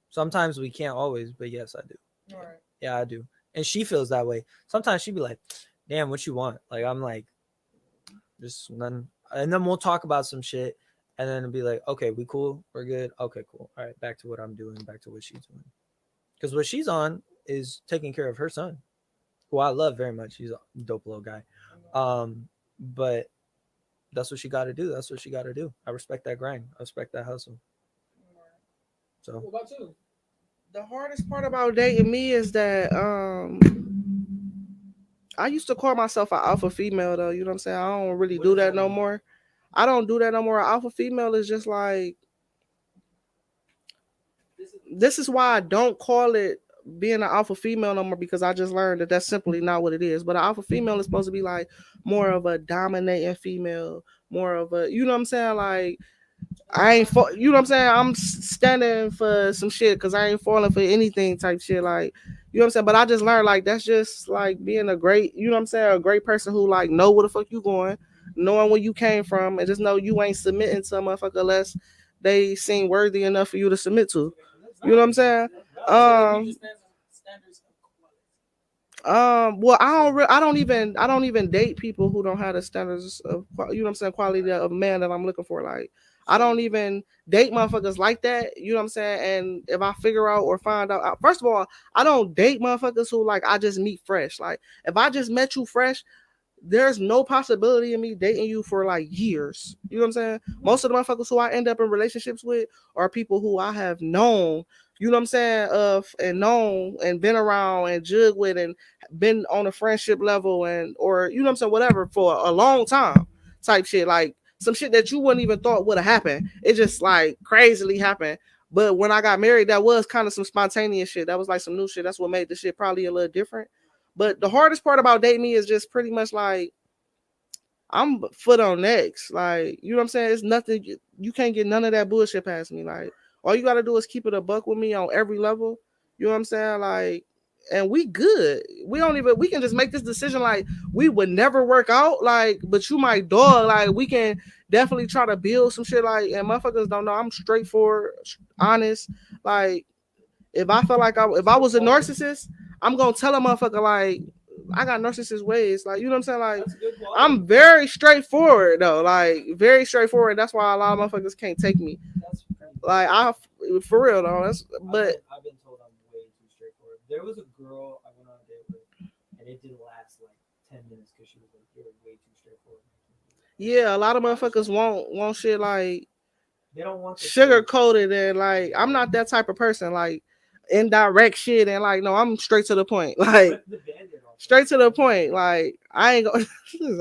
Sometimes we can't always, but yes, I do. All right. Yeah, I do. And she feels that way. Sometimes she'd be like, damn, what you want? Like, I'm like, just none. And then we'll talk about some shit. And then it'll be like, okay, we cool? We're good? Okay, cool. All right, back to what I'm doing, back to what she's doing. Because what she's on is taking care of her son, who I love very much. He's a dope little guy. But that's what she got to do. That's what she got to do. I respect that grind. I respect that hustle. So. What about you? The hardest part about dating me is that I used to call myself an alpha female, though. You know what I'm saying? I don't really do that no more. I don't do that no more. Alpha female is just like, this is why I don't call it being an alpha female no more because I just learned that that's simply not what it is. But an alpha female is supposed to be like more of a dominating female, more of a, you know what I'm saying? Like, I ain't, you know what I'm saying? I'm standing for some shit because I ain't falling for anything type shit. Like, you know what I'm saying? But I just learned, like, that's just like being a great, you know what I'm saying? A great person who, like, know where the fuck you going, knowing where you came from, and just know you ain't submitting to a motherfucker unless they seem worthy enough for you to submit to. You know what I'm saying? Well, I don't even date people who don't have the standards of, you know what I'm saying, quality of man that I'm looking for. Like, I don't even date motherfuckers like that. You know what I'm saying? And if I figure out or find out, first of all, I don't date motherfuckers who, like, I just meet fresh. Like, if I just met you fresh, there's no possibility of me dating you for like years. You know what I'm saying? Most of the motherfuckers who I end up in relationships with are people who I have known, you know what I'm saying, and known and been around and jug with and been on a friendship level and, or, you know what I'm saying, whatever, for a long time type shit. Like, some shit that you wouldn't even thought would have happened. It just like crazily happened. But when I got married, that was kind of some spontaneous shit. That was like some new shit. That's what made the shit probably a little different. But the hardest part about dating me is just pretty much like, I'm foot on next. Like, you know what I'm saying? It's nothing. You can't get none of that bullshit past me. Like, all you got to do is keep it a buck with me on every level. You know what I'm saying? Like, and we good. We can just make this decision. Like, we would never work out. Like, but you my dog. Like, we can definitely try to build some shit. Like, and motherfuckers don't know I'm straightforward, honest. Like, if I felt like if I was a narcissist, I'm gonna tell a motherfucker, like, I got narcissist ways. Like, you know what I'm saying? Like, I'm very straightforward though. Like, very straightforward. That's why a lot of motherfuckers can't take me. Like, for real though. But I've been told I'm way too straightforward. There was a girl I went on a date with, and it didn't last like 10 minutes because she was like, "You're way too straightforward." Yeah, a lot of motherfuckers want shit like they don't want sugar coated, and like, I'm not that type of person. Like, indirect shit, and like, no, I'm straight to the point. Like, straight to the point. Like, I ain't going.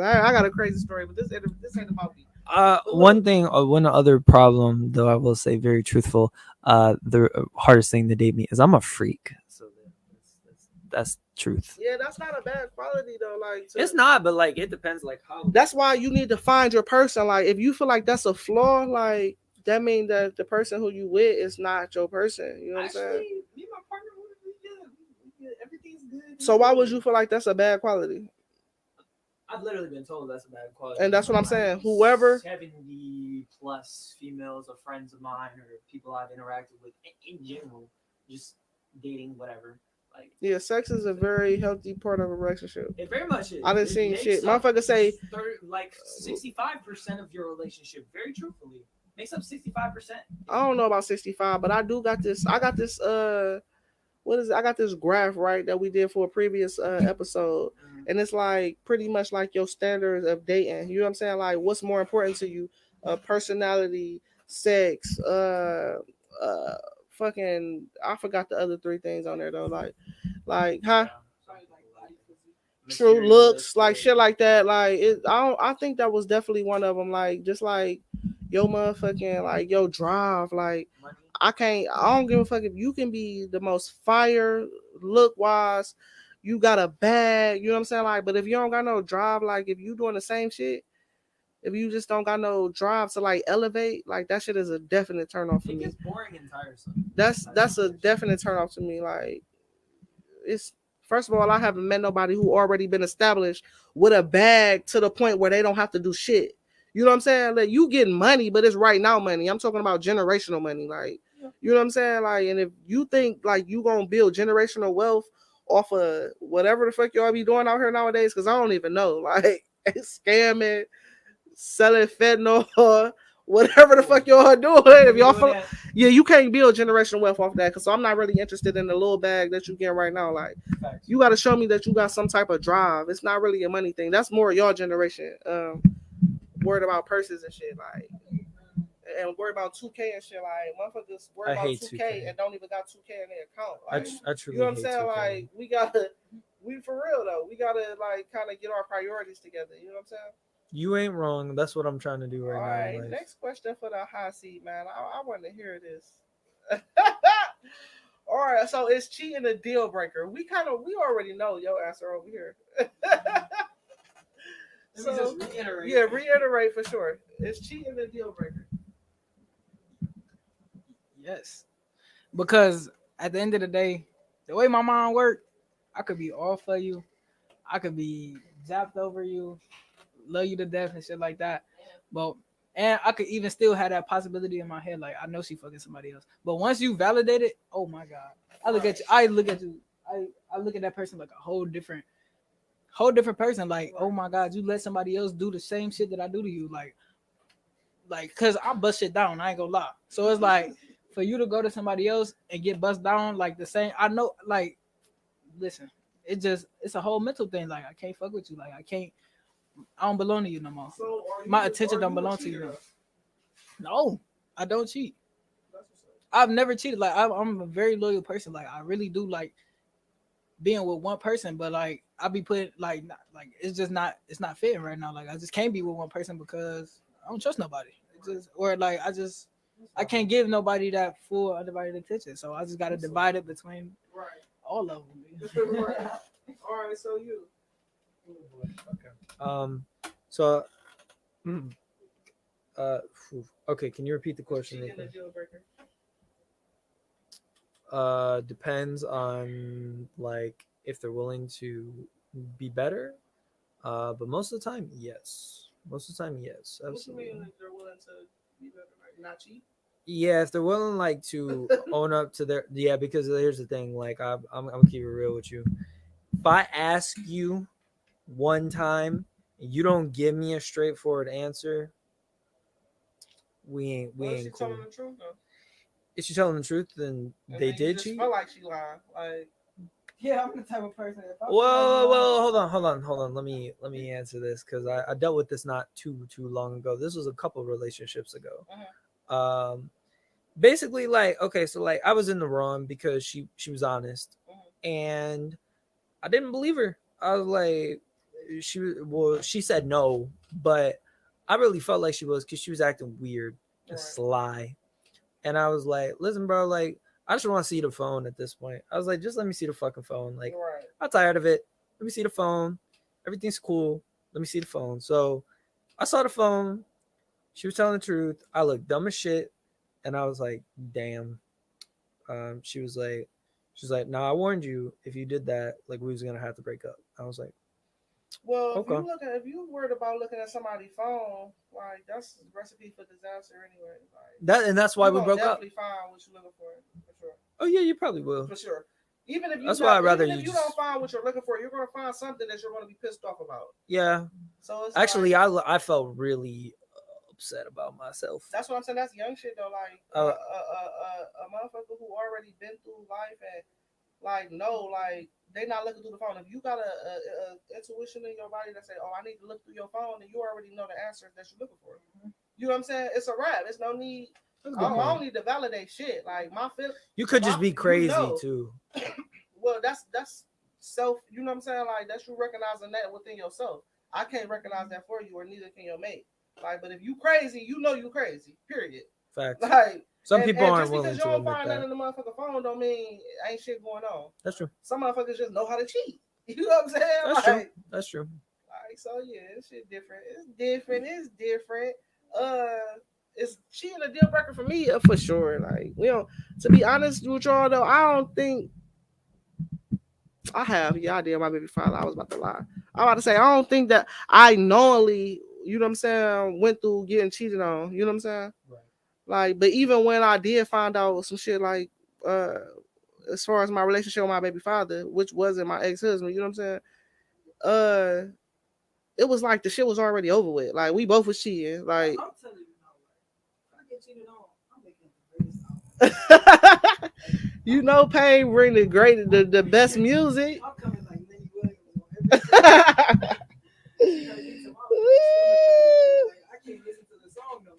I got a crazy story, but this ain't about me. One other problem, though, I will say very truthful. The hardest thing to date me is I'm a freak. So that's truth. Yeah, that's not a bad quality though. Like, it's not, but like, it depends. Like, how. That's why you need to find your person. Like, if you feel like that's a flaw, like, that means that the person who you with is not your person. You know what I'm saying? Me and my partner, everything's good. So why would you feel like that's a bad quality? I've literally been told that's a bad quality. And that's what I'm saying. Whoever 70 plus females or friends of mine or people I've interacted with in general, just dating, whatever. Like, yeah, sex is a very healthy part of a relationship. It very much is. I didn't see shit. Motherfuckers say like 65% of your relationship, very truthfully, makes up 65%. I don't know about 65, but I got this what is it? I got this graph, right, that we did for a previous episode. And it's like pretty much like your standards of dating. You know what I'm saying? Like, what's more important to you? Personality, sex, fucking, I forgot the other three things on there though. Like, huh? True looks, like shit like that. Like, I think that was definitely one of them. Like, just like your motherfucking, like, your drive. Like, I don't give a fuck if you can be the most fire look wise, you got a bag, you know what I'm saying? Like, but if you don't got no drive, like, if you doing the same shit, if you just don't got no drive to like elevate, like, that shit is a definite turn off for me. It gets boring and tiresome. That's a definite turn off to me. Like, it's, first of all, I haven't met nobody who already been established with a bag to the point where they don't have to do shit. You know what I'm saying? Like, you getting money, but it's right now money. I'm talking about generational money. Like, you know what I'm saying? Like, and if you think like you gonna build generational wealth off of whatever the fuck y'all be doing out here nowadays, because I don't even know, like, scamming, selling fentanyl, whatever the fuck y'all doing. If y'all feel, yeah, you can't build generational wealth off that. Because I'm not really interested in the little bag that you get right now. Like, you got to show me that you got some type of drive. It's not really a money thing. That's more y'all generation. Worried about purses and shit, like, and worry about 2K and shit. Like, motherfuckers worry about 2K and don't even got 2K in their account. Like, I truly, you know what I'm saying? 2K. Like, we for real though. We gotta like kind of get our priorities together. You know what I'm saying? You ain't wrong. That's what I'm trying to do right now. All right, next question for the hot seat, man. I want to hear this. All right, so is cheating a deal breaker? We already know your answer over here. Let me just reiterate. Yeah, reiterate for sure. Is cheating a deal breaker? Yes, because at the end of the day, the way my mind works, I could be all for you. I could be zapped over you, love you to death and shit like that. But and I could even still have that possibility in my head, like I know she fucking somebody else. But once you validate it, oh my god, I look at you. I look at you. I look at that person like a whole different person. Like, oh my god, you let somebody else do the same shit that I do to you, like, cause I bust shit down. I ain't gonna lie. So it's like for you to go to somebody else and get bust down like the same. I know, like, listen, it's a whole mental thing. Like I can't fuck with you. Like I don't belong to you no more. So My attention don't belong to you. No, I don't cheat. I've never cheated. Like I'm a very loyal person. Like I really do like being with one person, but like I be putting like it's just not fitting right now. Like I just can't be with one person because I don't trust nobody. It just or like I can't give nobody that full undivided attention. So I just gotta divide it between all of them. Right. All right, so you. Okay. So, okay. Can you repeat the question? Cheating a deal breaker? Depends on like if they're willing to be better. But most of the time, yes. Most of the time, yes. Absolutely. What you mean if they're willing to be better, like not cheat? Yeah, if they're willing like to own up to their because here's the thing. Like I'm gonna keep it real with you. If I ask you one time and you don't give me a straightforward answer, we ain't cool. Telling the truth though? If she's telling the truth, then And they then did just cheat. feel like she lied. Like Yeah, I'm the type of person. Whoa, hold on. Let me answer this because I dealt with this not too long ago. This was a couple relationships ago. Basically, like, okay, so like I was in the wrong because she was honest, and I didn't believe her. I was like, she said no, but I really felt like she was because she was acting weird and sly, and I was like, listen, bro, like I just want to see the phone at this point. I was like, just let me see the fucking phone. Like, I'm tired of it. Let me see the phone. Everything's cool. Let me see the phone. So I saw the phone. She was telling the truth. I looked dumb as shit. And I was like, damn. She was like, no, I warned you. If you did that, like we was gonna have to break up. I was like, well, okay. If you worried about looking at somebody's phone, like that's a recipe for disaster anyway. Like that's why we broke up. Definitely find what you're looking for sure. Oh yeah, you probably will. For sure. Even if you that's why I'd rather you don't find what you're looking for, you're gonna find something that you're gonna be pissed off about. Yeah. So it's actually, like, I felt really upset about myself. That's what I'm saying. That's young shit though. Like a motherfucker who already been through life and like they not looking through the phone. If you got a intuition in your body that say, "Oh, I need to look through your phone," and you already know the answers that you're looking for. You know what I'm saying? It's a wrap. It's no need. I don't need to validate shit. Like my feel. You could just be crazy too. Well, that's self. You know what I'm saying? Like that's you recognizing that within yourself. I can't recognize that for you, or neither can your mate. Like, but if you crazy, you know you crazy. Period. Facts. Like some people aren't willing to admit that. Just because you don't find that in the motherfucking phone, don't mean ain't shit going on. That's true. Some motherfuckers just know how to cheat. You know what I'm saying? That's true. That's true. Like, so yeah, this shit different. It's different. Is cheating a deal breaker for me? For sure. Like, we don't. To be honest with y'all though, I don't think I have. Yeah, I did. My baby father. I was about to lie. I'm about to say I don't think that I knowingly, you know what I'm saying, went through getting cheated on. You know what I'm saying? Right. Like, but even when I did find out some shit, like, as far as my relationship with my baby father, which wasn't my ex-husband, you know what I'm saying? It was like the shit was already over with. Like, we both was cheating. Like, I'm telling you now, like, if I get cheated on, I'm making the greatest album. You know, Pain bring the best music. I'm coming like Lenny Williams on every I can't listen to the song no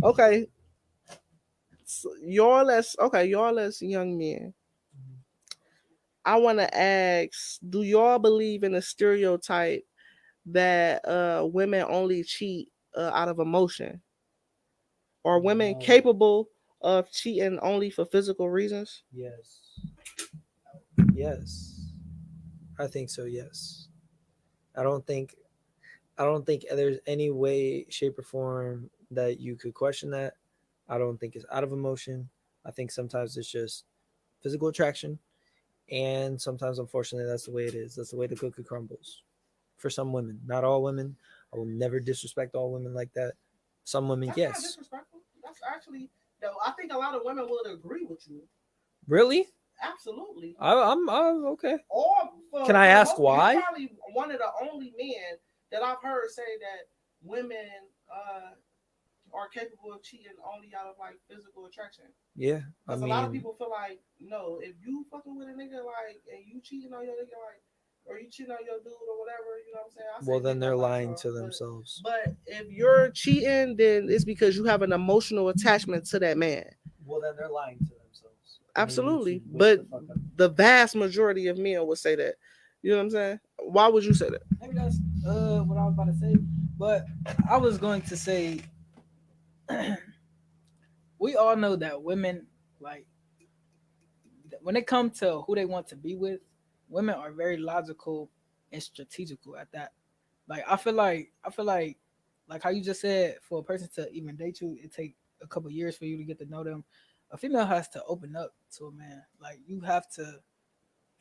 more. Okay. So y'all as young men. I want to ask, do y'all believe in a stereotype that women only cheat out of emotion? Or women capable of cheating only for physical reasons? Yes, I think so. Yes, I don't think there's any way, shape, or form that you could question that. I don't think it's out of emotion. I think sometimes it's just physical attraction, and sometimes, unfortunately, that's the way it is. That's the way the cookie crumbles. For some women, not all women. I will never disrespect all women like that. Some women, That's yes. not disrespectful. That's actually, though, I think a lot of women would agree with you. Really? Absolutely. I'm okay. Or Can I ask why? You're probably one of the only men that I've heard say that women are capable of cheating only out of like physical attraction. Yeah, because a lot of people feel like, no, if you fucking with a nigga like and you cheating on your nigga like, or you cheating on your dude or whatever, you know what I'm saying? Well, then they're lying to themselves. But if you're cheating, then it's because you have an emotional attachment to that man. Well, then they're lying to themselves. Absolutely, but the vast majority of men would say that. You know what I'm saying? Why would you say that? Maybe that's what I was about to say, but I was going to say we all know that women, like, when it comes to who they want to be with, women are very logical and strategical at that. Like I feel like how you just said, for a person to even date you, it take a couple years for you to get to know them. A female has to open up to a man. Like you have to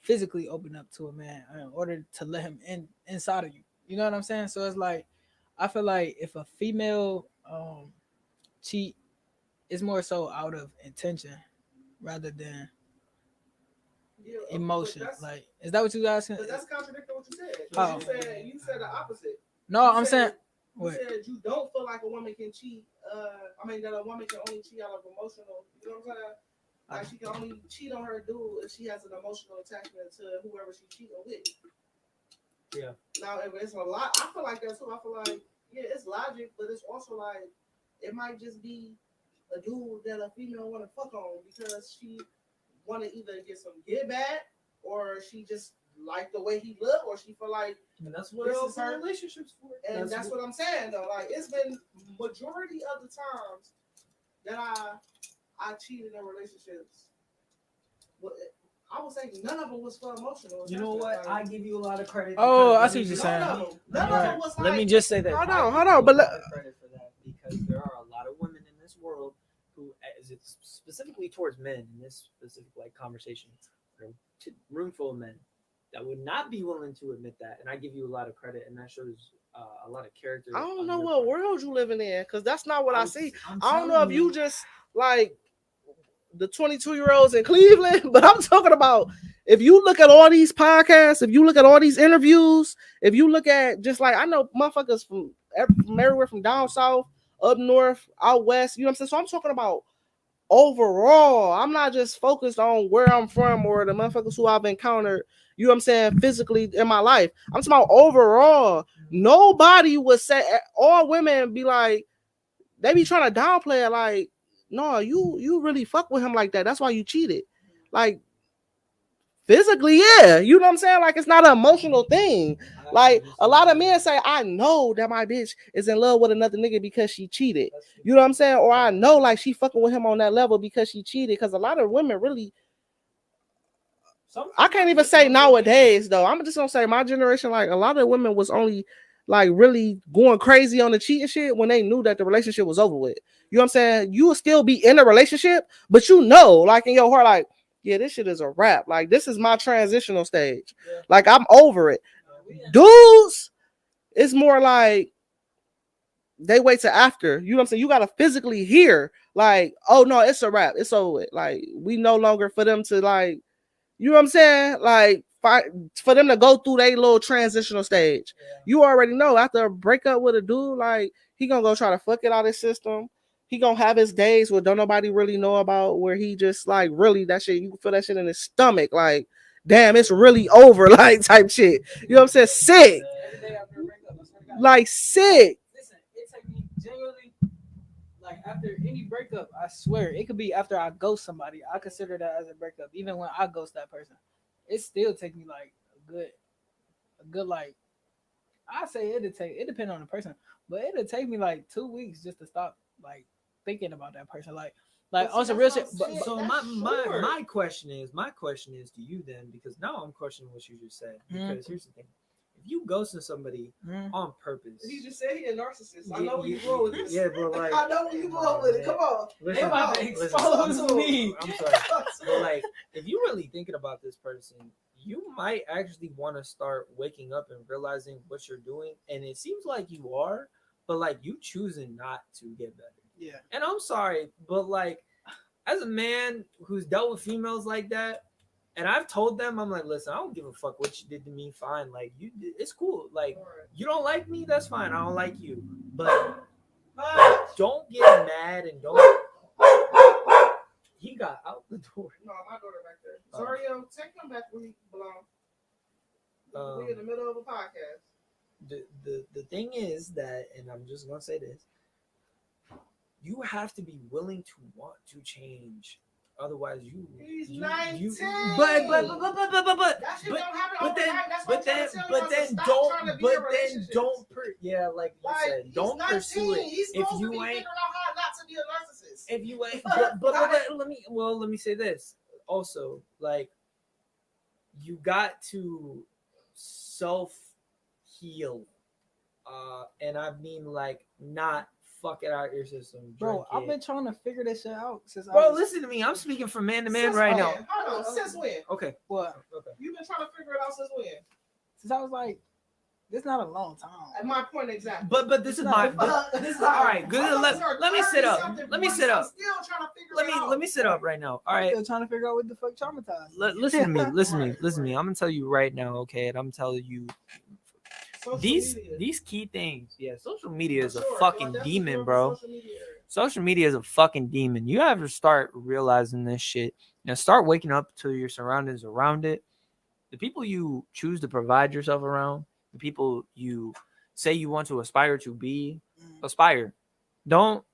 physically open up to a man in order to let him inside of you. You know what I'm saying? So it's like I feel like if a female cheat, it's more so out of intention rather than emotion. Like, is that what you guys saying? But that's contradicting what you said. Oh. You said the opposite. No, I'm saying you said you don't feel like a woman can cheat. That a woman can only cheat out of emotional. You know what I'm saying? Like she can only cheat on her dude if she has an emotional attachment to whoever she's cheating with. Yeah. Now, if it's a lot, I feel like that too. I feel like, yeah, it's logic, but it's also like it might just be a dude that a female want to fuck on because she want to either get some get back or she just like the way he look, or she feel like that's what else her relationships for. And that's what I'm saying though. Like it's been majority of the times that I cheated in relationships. I would say none of them was for emotional. You know what? I give you a lot of credit. Oh, I see what you're saying. None of them was like, let me just say that. Hold on. But credit for that because there are a lot of women in this world who, as it's specifically towards men in this specific like conversation, room full of men that would not be willing to admit that, and I give you a lot of credit, and that shows a lot of character. I don't know what world you living in, because that's not what I see. I don't know if you just like the 22-year-olds in Cleveland, but I'm talking about if you look at all these podcasts, if you look at all these interviews, if you look at just like I know motherfuckers from everywhere from down south, up north, out west, you know what I'm saying? So I'm talking about overall. I'm not just focused on where I'm from or the motherfuckers who I've encountered, you know what I'm saying, physically in my life. I'm talking about overall. Nobody would say, all women be like, they be trying to downplay it like, no, you really fuck with him like that. That's why you cheated. Like, physically, yeah. You know what I'm saying? Like, it's not an emotional thing. Like, a lot of men say, I know that my bitch is in love with another nigga because she cheated. You know what I'm saying? Or I know, like, she fucking with him on that level because she cheated. Because a lot of women really, I can't even say nowadays, though. I'm just going to say my generation, like, a lot of women was only, like, really going crazy on the cheating shit when they knew that the relationship was over with. You know what I'm saying? You will still be in a relationship, but you know, like, in your heart, like, yeah, this shit is a wrap. Like, this is my transitional stage. Yeah. Like, I'm over it. Dudes, it's more like they wait till after. You know what I'm saying? You got to physically hear, like, oh, no, it's a wrap. It's over. Like, we no longer for them to, like, you know what I'm saying? Like, for them to go through their little transitional stage. Yeah. You already know after a breakup with a dude, like, he going to go try to fuck it out of his system. He gonna have his days where don't nobody really know about, where he just like really that shit, you can feel that shit in his stomach, like damn, it's really over, like type shit. You know what I'm saying? Sick. Like sick. Listen, it take me genuinely, like after any breakup, I swear, it could be after I ghost somebody, I consider that as a breakup. Even when I ghost that person, it still take me like a good like, I say it depends on the person, but it'll take me like 2 weeks just to stop like thinking about that person. Like Like on some real shit. So my question is to you then, because now I'm questioning what you just said. Because here's the thing. If you ghosting somebody on purpose, he just said he a narcissist. I know where you going with this. Yeah, bro. Like I know where you going with it. Come on. Listen, me. I'm sorry, but like, if you really thinking about this person, you might actually want to start waking up and realizing what you're doing, and it seems like you are, but like you choosing not to get better. Yeah. And I'm sorry, but like, as a man who's dealt with females like that. And I've told them, I'm like, listen, I don't give a fuck what you did to me. Fine, like it's cool. Like you don't like me, that's fine. I don't like you, but don't get mad and don't. He got out the door. No, my daughter back there. Sorry, take him back where he belongs. We're in the middle of a podcast. The thing is that, and I'm just gonna say this: you have to be willing to want to change. Otherwise, he's 19. But don't pursue it. He's if you ain't figuring out how not to be a narcissist. If you ain't, let me say this also, like, you got to self heal, and I mean like not. Fuck it out your system, bro. I've been trying to figure this shit out since. Listen to me. I'm speaking from man to man right now. Hold on. Since when? Okay. What? Okay. You've been trying to figure it out since when? Since I was like, this is not a long time. At my point exactly. But this is my. This is all right. Good. Let me sit up. Let me sit up. Still trying to figure it out. Let me sit up right now. All right. Still trying to figure out what the fuck traumatized. Listen to me. I'm gonna tell you right now, okay? And I'm telling you. These key things, social media is a fucking demon, bro. Social media is a fucking demon. You have to start realizing this shit. Now start waking up to your surroundings around it. The people you choose to provide yourself around, the people you say you want to aspire to be, aspire. Don't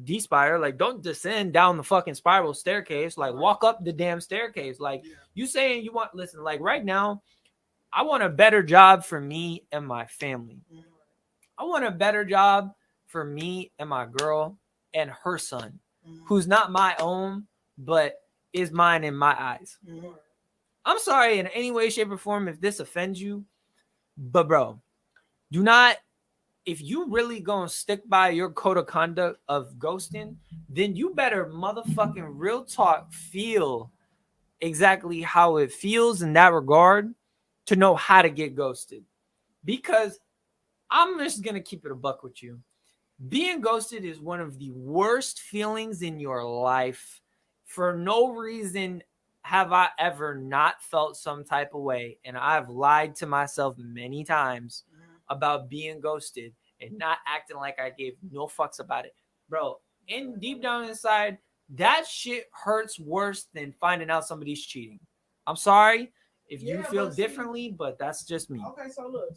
despire. Like, don't descend down the fucking spiral staircase. Like, walk up the damn staircase. Like, you saying you want, listen, like right now, I want a better job for me and my family. I want a better job for me and my girl and her son, who's not my own, but is mine in my eyes. I'm sorry in any way, shape, or form if this offends you, but bro, do not, if you really gonna stick by your code of conduct of ghosting, then you better motherfucking real talk feel exactly how it feels in that regard to know how to get ghosted. Because I'm just going to keep it a buck with you. Being ghosted is one of the worst feelings in your life. For no reason have I ever not felt some type of way. And I've lied to myself many times about being ghosted and not acting like I gave no fucks about it. Bro, deep down inside, that shit hurts worse than finding out somebody's cheating. I'm sorry if you feel differently, but that's just me. Okay, so look.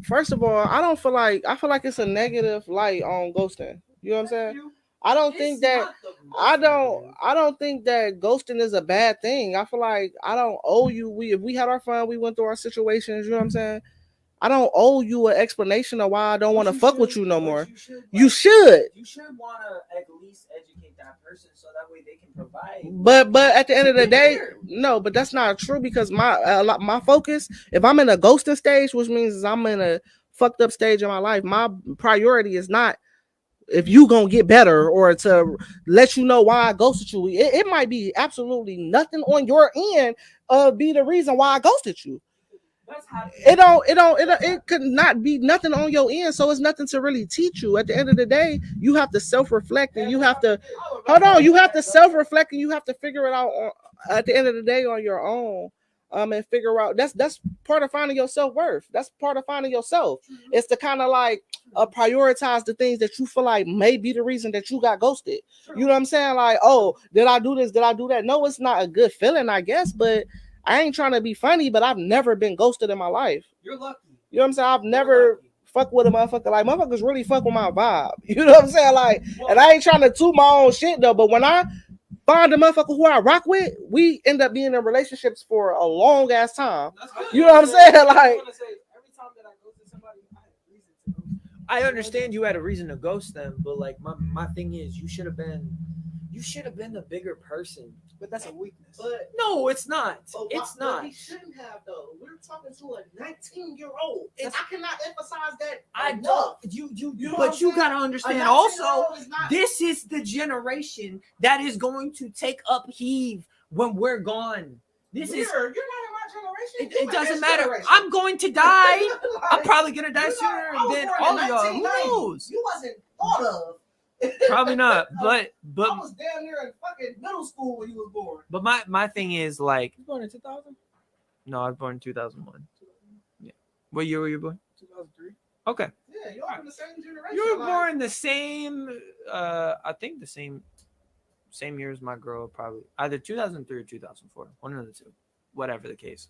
First of all, I feel like it's a negative light on ghosting. You know what I'm saying? I don't think that ghosting is a bad thing. I feel like I don't owe you. If we had our fun, we went through our situations, you know what I'm saying? I don't owe you an explanation of why I don't want to fuck with you no more. You should. You should want to at least educate that person so that way they can provide. But at the end of the day, no. But that's not true because my focus, if I'm in a ghosting stage, which means I'm in a fucked up stage of my life, my priority is not if you gonna get better or to let you know why I ghosted you. It might be absolutely nothing on your end be the reason why I ghosted you. It could not be nothing on your end, so it's nothing to really teach you. At the end of the day, you have to self-reflect and you have to self-reflect and you have to figure it out at the end of the day on your own. And figure out that's part of finding your self-worth. That's part of finding yourself. It's to kind of like prioritize the things that you feel like may be the reason that you got ghosted. You know what I'm saying? Like, oh, did I do this? Did I do that? No, it's not a good feeling, I guess, but I ain't trying to be funny, but I've never been ghosted in my life. You're lucky. You know what I'm saying? I've never fucked with a motherfucker. Like, motherfuckers really fuck with my vibe. You know what I'm saying? Like, and I ain't trying to toot my own shit though, but when I find a motherfucker who I rock with, we end up being in relationships for a long ass time. You know what I'm saying? Like, every time that I go to somebody, I have reason to go. I understand you had a reason to ghost them, but like my thing is, you should have been the bigger person. But that's a weakness. But No, it's not. but It's but not. he shouldn't have though. We're talking to a 19-year-old. And I cannot emphasize that I enough. don't. You know what but I'm you saying? gotta A understand 19-year-old also. is not- This is the generation that is going to take upheave when we're gone. This is. You're not in my generation. It You doesn't in matter. this generation. I'm going to die. Like, I'm probably gonna die you know, sooner I was than born all in of y'all. Who 1990. knows? You wasn't thought of. Probably not. But I was damn near in fucking middle school when you was born. but my thing is like, You born in 2000? no, I was born in 2001. Yeah. What year were you born? 2003. Okay. Yeah, you're in the same generation. You were like- born the same. I think the same year as my girl, probably either 2003 or 2004. One of the two, whatever the case.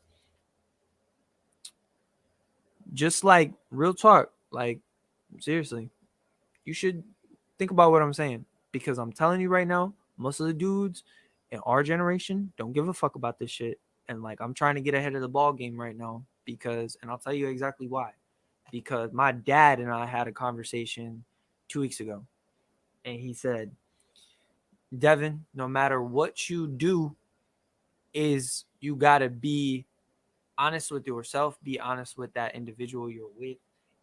Just like real talk, like seriously, you should think about what I'm saying, because I'm telling you right now, most of the dudes in our generation don't give a fuck about this shit, and like I'm trying to get ahead of the ball game right now because, and I'll tell you exactly why. Because my dad and I had a conversation 2 weeks ago, and he said, Devin, no matter what you do, is you gotta be honest with yourself, be honest with that individual you're with,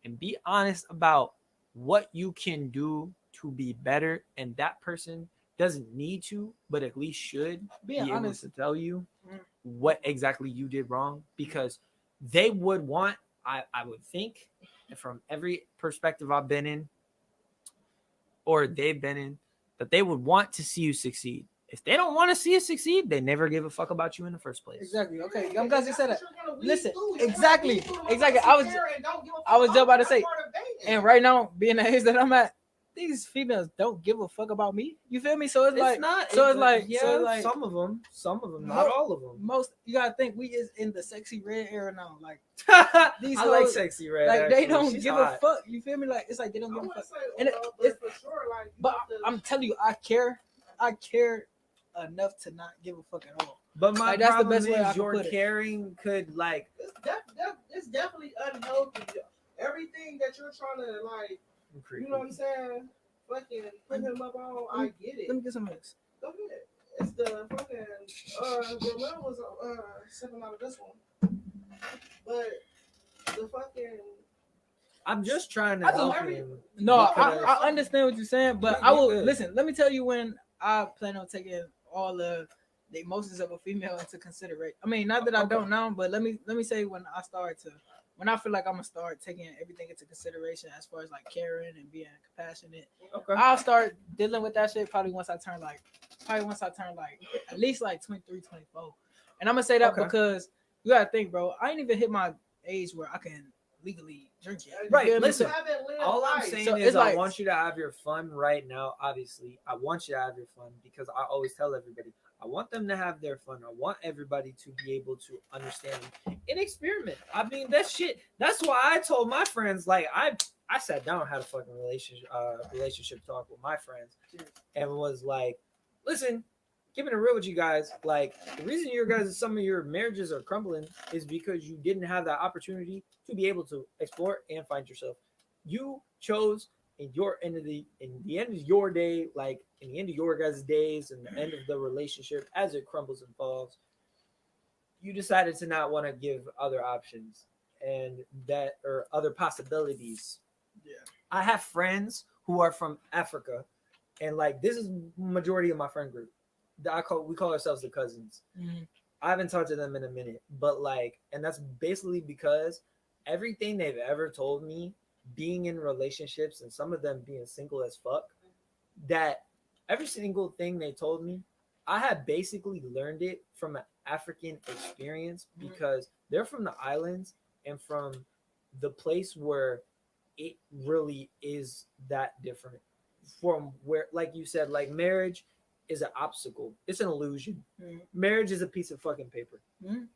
and be honest about what you can do to be better. And that person doesn't need to, but at least should Being be honest. able to tell you Mm. what exactly you did wrong, because they would want, I would think, from every perspective I've been in or they've been in, that they would want to see you succeed. If they don't want to see you succeed, they never give a fuck about you in the first place. Exactly. Okay. I'm glad you said that. That's what you're gonna weed Listen, through. You're exactly, gonna weed through the exactly. ones I was- that sit there and don't give a I was fuck just about to about say, that part of dating. And right now, being the age that I'm at, these females don't give a fuck about me. You feel me? So it's like, not. so it's like, yeah, so it's like, some of them, not Mo- all of them. most you gotta think we is in the sexy red era now. Like these I like hoes, sexy red. like they actually. don't She's give hot. a fuck. You feel me? Like it's like they don't I give a wouldn't fuck. say, And but for sure, like, you But have to- I'm telling you, I care enough to not give a fuck at all. But my Like, that's the problem best way I is can your put it. caring could like. it's definitely unhealthy. Everything that you're trying to like, you know what I'm saying? Fucking put him up on. I get it. Let me get some of this. Go ahead. It's the fucking Romel was sipping out of this one, but the fucking. I'm just trying to I help don't- him. No, Because- I understand what you're saying, but Yeah, I will you good. listen. Let me tell you when I plan on taking all the emotions of a female into consideration. I mean, not that I Okay. don't now, but let me say when I feel like I'm gonna start taking everything into consideration as far as like caring and being compassionate. Okay. I'll start dealing with that shit probably once I turn like at least like 23, 24. And I'm gonna say that Okay. because you gotta think, bro. I ain't even hit my age where I can legally drink yet. You Right, feel me? listen, So- Haven't lived All I'm life. saying So is it's I like- want you to have your fun right now. Obviously, I want you to have your fun because I always tell everybody I want them to have their fun. I want everybody to be able to understand and experiment. I mean, that shit. That's why I told my friends, like I sat down and had a fucking relationship talk with my friends and was like, listen, keeping it real with you guys, like the reason some of your marriages are crumbling is because you didn't have that opportunity to be able to explore and find yourself. You chose in the end of your day, like in the end of your guys' days and the end of the relationship as it crumbles and falls, you decided to not want to give other options and that or other possibilities. Yeah. I have friends who are from Africa, and like this is majority of my friend group. We call ourselves the cousins. Mhm. I haven't talked to them in a minute, but like, and that's basically because everything they've ever told me, being in relationships and some of them being single as fuck, that every single thing they told me, I had basically learned it from an African experience because they're from the islands and from the place where it really is that different from where, like you said, like marriage is an obstacle. It's an illusion. Mhm. Marriage is a piece of fucking paper. Mhm.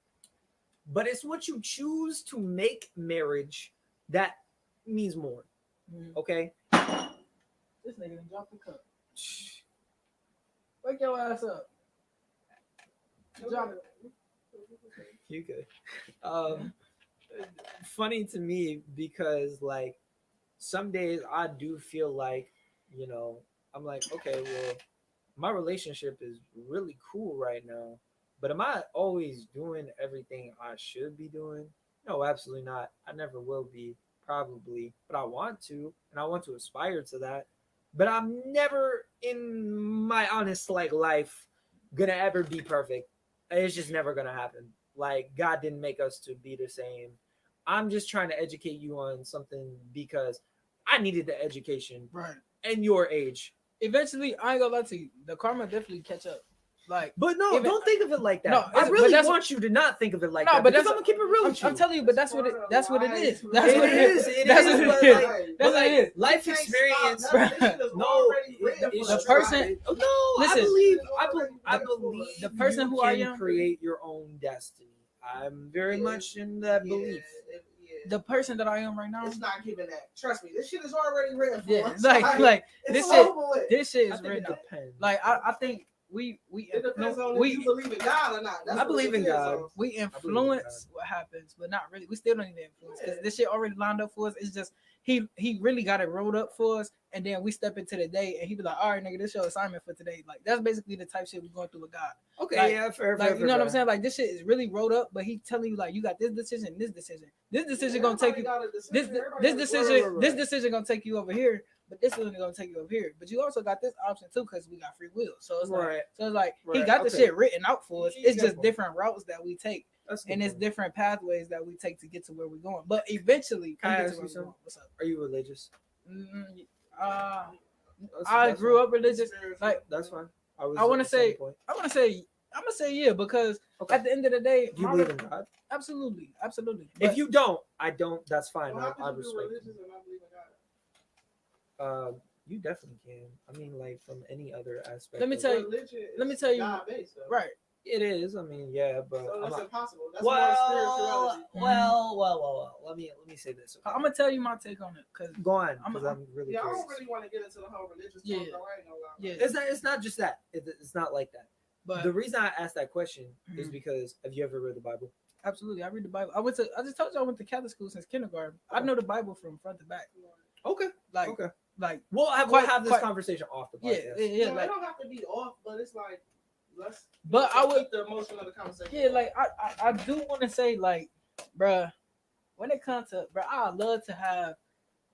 But it's what you choose to make marriage that means more. Mhm. Okay? This nigga done dropped the cup. Wake your ass up. Drop it. You could. Funny to me because like some days I do feel like, you know, I'm like, okay, well, my relationship is really cool right now, but am I always doing everything I should be doing? No, absolutely not. I never will be, probably, but I want to, and I want to aspire to that. But I'm never in my honest like life gonna ever be perfect. It's just never gonna happen. Like God didn't make us to be the same. I'm just trying to educate you on something because I needed the education Right. and your age. Eventually, I ain't gonna lie to you. The karma definitely catch up. Like, But no, even, don't think of it like that. No, I but really that's- want you to not think of it like No, that. but Because that's- I'm gonna keep it real with you. I'm telling you, but that's what it. That's what it is. That's It what it is. is. It That's is. what But it is. like, That's but what it like is. life experience. No, The person- No, Listen. I believe The person you who I can am- create your own destiny. I'm very much in that belief. The person that I am right now. It's not giving that. Trust me, this shit is already written for Yeah, us. like this it's shit. over with. This shit I is think written it up. depends. Like I think we It depends on if we you believe in God or not. That's I what believe it in is, God. so. we influence what happens, but not really. We still don't even influence because this shit already lined up for us. It's just he really got it rolled up for us, and then we step into the day, and he be like, "All right, nigga, this your assignment for today." Like that's basically the type shit we going through with God. Okay, Like- yeah, fair, Like fair, you know what I'm fair. saying? Like this shit is really rolled up, but he telling you like you got this decision, this decision, this decision gonna take you. This decision gonna take you over here, but this one gonna take you over here. But you also got this option too because we got free will. So it's Right. like he Right, got the okay. shit written out for us. You It's got just one. different routes that we take, That's a good and it's point. different pathways that we take to get to where we're going. But eventually, Can I we get ask to you where we're something? going. What's up? Are you religious? I grew up religious. Like That's fine. I wanna at the same say- point. I'm gonna say yeah because Okay. at the end of the day, Do you believe in God? absolutely. If But- you don't, I don't. That's fine. Well, I how could you be respect. religious and not believe in God? You definitely can. I mean, like from any other aspect. Let me of tell it. you- Religion let me is tell you- God-based, though. right. It is. I mean, yeah, but So I'm that's not- impossible. That's more spirituality. well. Let me say this. Okay? I'm gonna tell you my take on it because Go on, I'm- because I'm really Yeah, I curious. don't really want to get into the whole religious Yeah. talk, though. I ain't gonna lie. Yeah. It's not just that. It's not like that. but The reason I asked that question is Mhm. because have you ever read the Bible? absolutely, I read the Bible. I just told you I went to Catholic school since kindergarten. I know the Bible from front to back. Okay. Like, Okay. like We'll have Quite- this conversation off the yeah, podcast. yeah, No, like, it don't have to be off, but it's like let's. But I would- keep the emotion of the conversation. yeah, like I do want to say like, bruh, when it comes to bruh, I love to have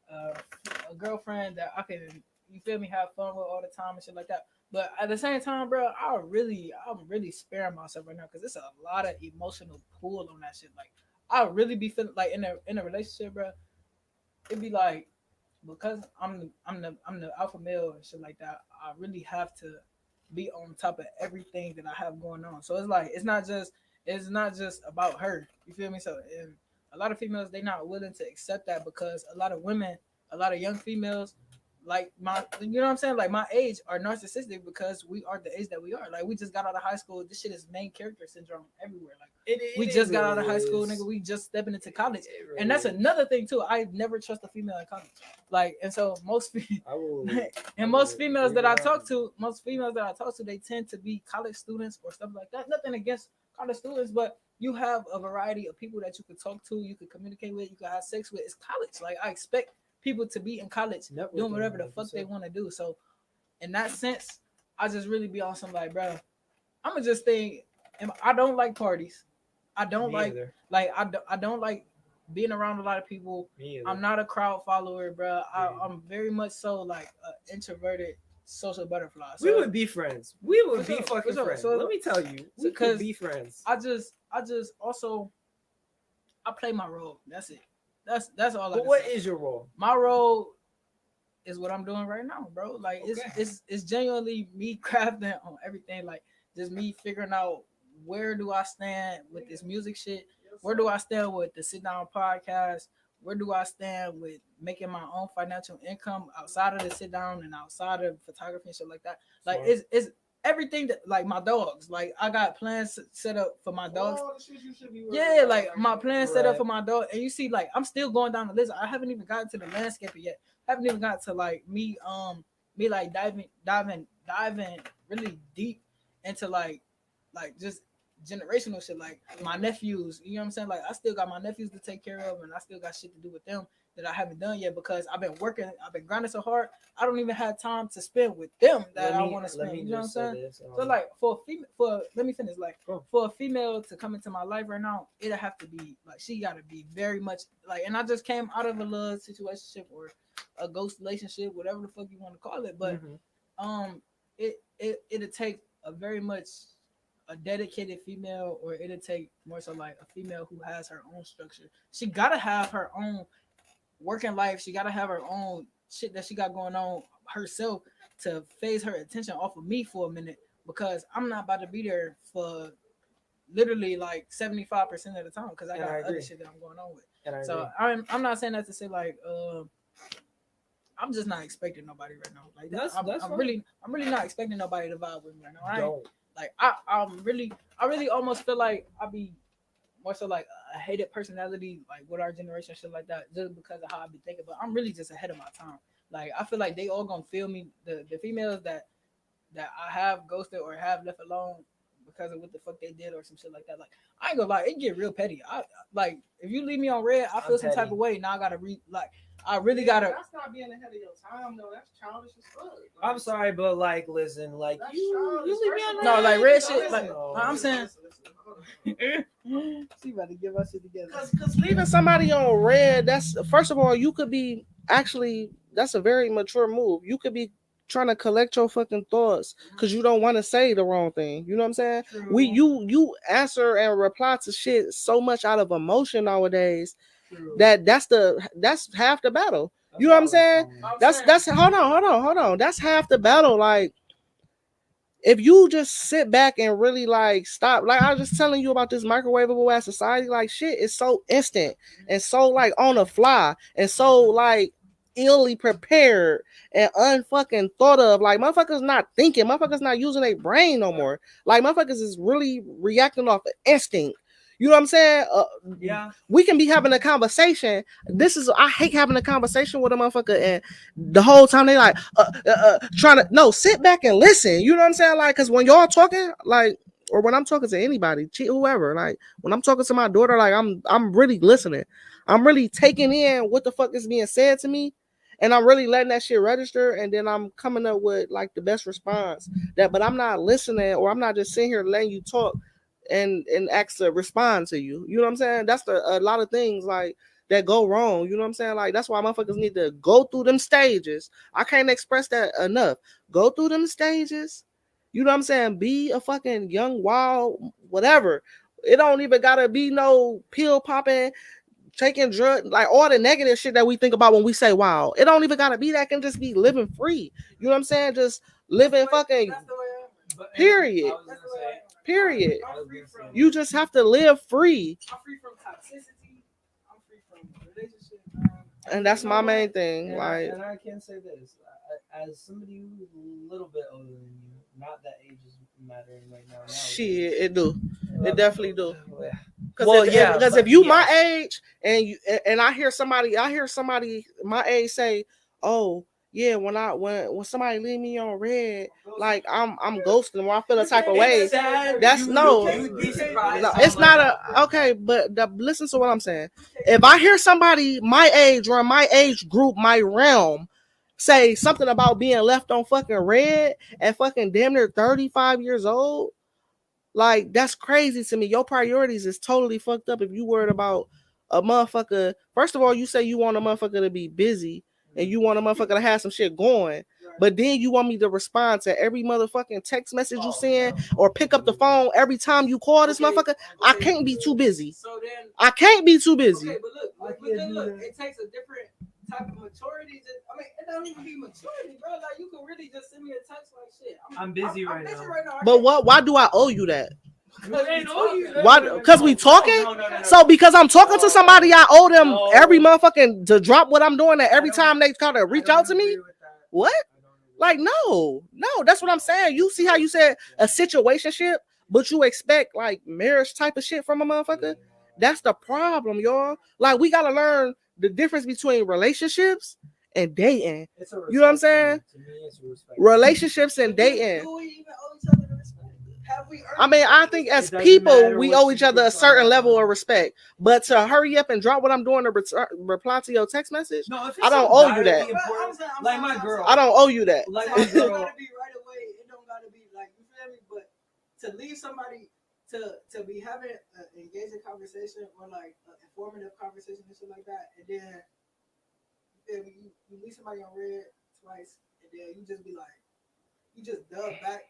a girlfriend that I can, you feel me, have fun with all the time and shit like that. But at the same time, bro, I'm really sparing myself right now because it's a lot of emotional pull on that shit. Like, I really be feeling like in a relationship, bro. It'd be like because I'm the alpha male and shit like that. I really have to be on top of everything that I have going on. So it's like it's not just about her. You feel me? So and a lot of females they not willing to accept that because a lot of women, a lot of young females like you know what I'm saying? Like my age are narcissistic because we are the age that we are. Like we just got out of high school. This shit is main character syndrome everywhere. Like we just got out of high school, nigga. We just stepping into college. And that's another thing too. I never trust a female in college. Like, and so most females that I talk to, they tend to be college students or stuff like that. Nothing against college students, but you have a variety of people that you could talk to, you could communicate with, you could have sex with. It's college. Like I expect people to be in college doing whatever the fuck they want to do. So in that sense, I just really be on some like, bro, I'ma just think I don't like parties. I don't like I don't like being around a lot of people. I'm not a crowd follower, bro. I'm very much so like an introverted social butterfly. So, we would be friends. We would For be sure, fucking for sure. friends. So- Let me tell you, we could be friends. I just also I play my role. That's it. That's all. But what is your role? My role is what I'm doing right now, bro. Like Okay. it's genuinely me crafting on everything. Like just me figuring out where do I stand with this music shit. Where do I stand with the sit down podcast? Where do I stand with making my own financial income outside of the sit down and outside of photography and shit like that? Like it's everything that like my dogs. Like I got plans set up for my dogs. All the shit you should be worried Yeah, about, like my plan set up Right. for my dog, and you see, like I'm still going down the list. I haven't even gotten to the landscaping yet. I haven't even got to like me like diving really deep into like just generational shit. Like my nephews, you know what I'm saying? Like I still got my nephews to take care of, and I still got shit to do with them that I haven't done yet because I've been working, I've been grinding so hard. I don't even have time to spend with them that I want to spend. You know what I'm saying? So like for a female, let me finish. Like for a female to come into my life right now, it'll have to be like she got to be very much like. And I just came out of a love situationship or a ghost relationship, whatever the fuck you want to call it. But it'll take a very much a dedicated female, or it'll take more so like a female who has her own structure. She gotta have her own working life. She gotta have her own shit that she got going on herself to phase her attention off of me for a minute, because I'm not about to be there for literally like 75% of the time because I got other shit that I'm going on with. So I'm not saying that to say like I'm just not expecting nobody right now. Like I'm really not expecting nobody to vibe with me right now. I really almost feel like I'll be more so like a hated personality, like with our generation, shit like that, just because of how I be thinking. But I'm really just ahead of my time. Like I feel like they all gonna feel me. The females that I have ghosted or have left alone because of what the fuck they did or some shit like that. Like I ain't gonna lie, it get real petty. I like if you leave me on red, I feel some type of way. Now I gotta I really gotta. That's not being ahead of your time, though. That's childish as fuck. I'm sorry, but like, listen, like you leave me on no, like red shit. Like I'm saying, she about to give us shit together. Because leaving somebody on red, that's first of all, you could be actually that's a very mature move. You could be trying to collect your fucking thoughts because you don't want to say the wrong thing. You know what I'm saying? True. You answer and reply to shit so much out of emotion nowadays. True. That's half the battle. You know what I'm saying? That's hold on. That's half the battle. Like if you just sit back and really like stop, like I was just telling you about this microwavable ass society, like shit is so instant and so like on the fly and so like illy prepared and unfucking thought of. Like motherfuckers not thinking, motherfuckers not using their brain no more. Like motherfuckers is really reacting off of instinct. You know what I'm saying? Yeah. We can be having a conversation. I hate having a conversation with a motherfucker and the whole time they like trying to sit back and listen. You know what I'm saying? Like, cause when y'all talking, like, or when I'm talking to anybody, whoever, like when I'm talking to my daughter, like I'm really listening. I'm really taking in what the fuck is being said to me. And I'm really letting that shit register, and then I'm coming up with like the best response. But I'm not listening, or I'm not just sitting here letting you talk and ask to respond to you. You know what I'm saying? That's a lot of things like that go wrong. You know what I'm saying? Like that's why motherfuckers need to go through them stages. I can't express that enough. Go through them stages. You know what I'm saying? Be a fucking young, wild, whatever. It don't even gotta be no pill popping, taking drugs, like all the negative shit that we think about when we say wow. It don't even gotta be that. It can just be living free. You know what I'm saying? Just living fucking period. Period. You just have to live free. I'm free from toxicity. I'm free from relationship. And that's my main thing. And I can say this. As somebody who's a little bit older than you, not that age is mattering right now. Shit, it do. It definitely do. Because if you my age and I hear somebody my age say, "Oh, yeah, when somebody leave me on red, like I'm ghosting, or I feel a type of way." That's no, it's not okay. But listen to what I'm saying. If I hear somebody my age or my age group, my realm, say something about being left on fucking red and fucking damn near 35 years old, like that's crazy to me. Your priorities is totally fucked up if you worried about a motherfucker. First of all, you say you want a motherfucker to be busy and you want a motherfucker to have some shit going, but then you want me to respond to every motherfucking text message you send or pick up the phone every time you call this motherfucker. I can't be too busy. I can't be too busy. Okay, but look, it takes a different type of maturity. It don't even be maturity, bro. Like you can really just send me a text like shit. I'm busy right now. But why do I owe you that? Why? Because we talking? No. So because I'm talking to somebody, I owe them every motherfucking to drop what I'm doing, and every time they kind of reach out to me. What? Like no. That's what I'm saying. You see how you said a situationship, but you expect like marriage type of shit from a motherfucker? That's the problem, y'all. Like we gotta learn the difference between relationships and dating. You know what I'm saying? Relationships and dating. I mean, I think as people, we owe each other a certain level of respect. But to hurry up and drop what I'm doing to reply to your text message, I don't owe you that. Like my girl, I don't owe you that. Like my girl, it gotta be right away. It don't gotta be like, you feel me. But to leave somebody to be having an engaging conversation or like an informative conversation and shit like that, and then you leave somebody on red twice, and then you just be like, you just dub back.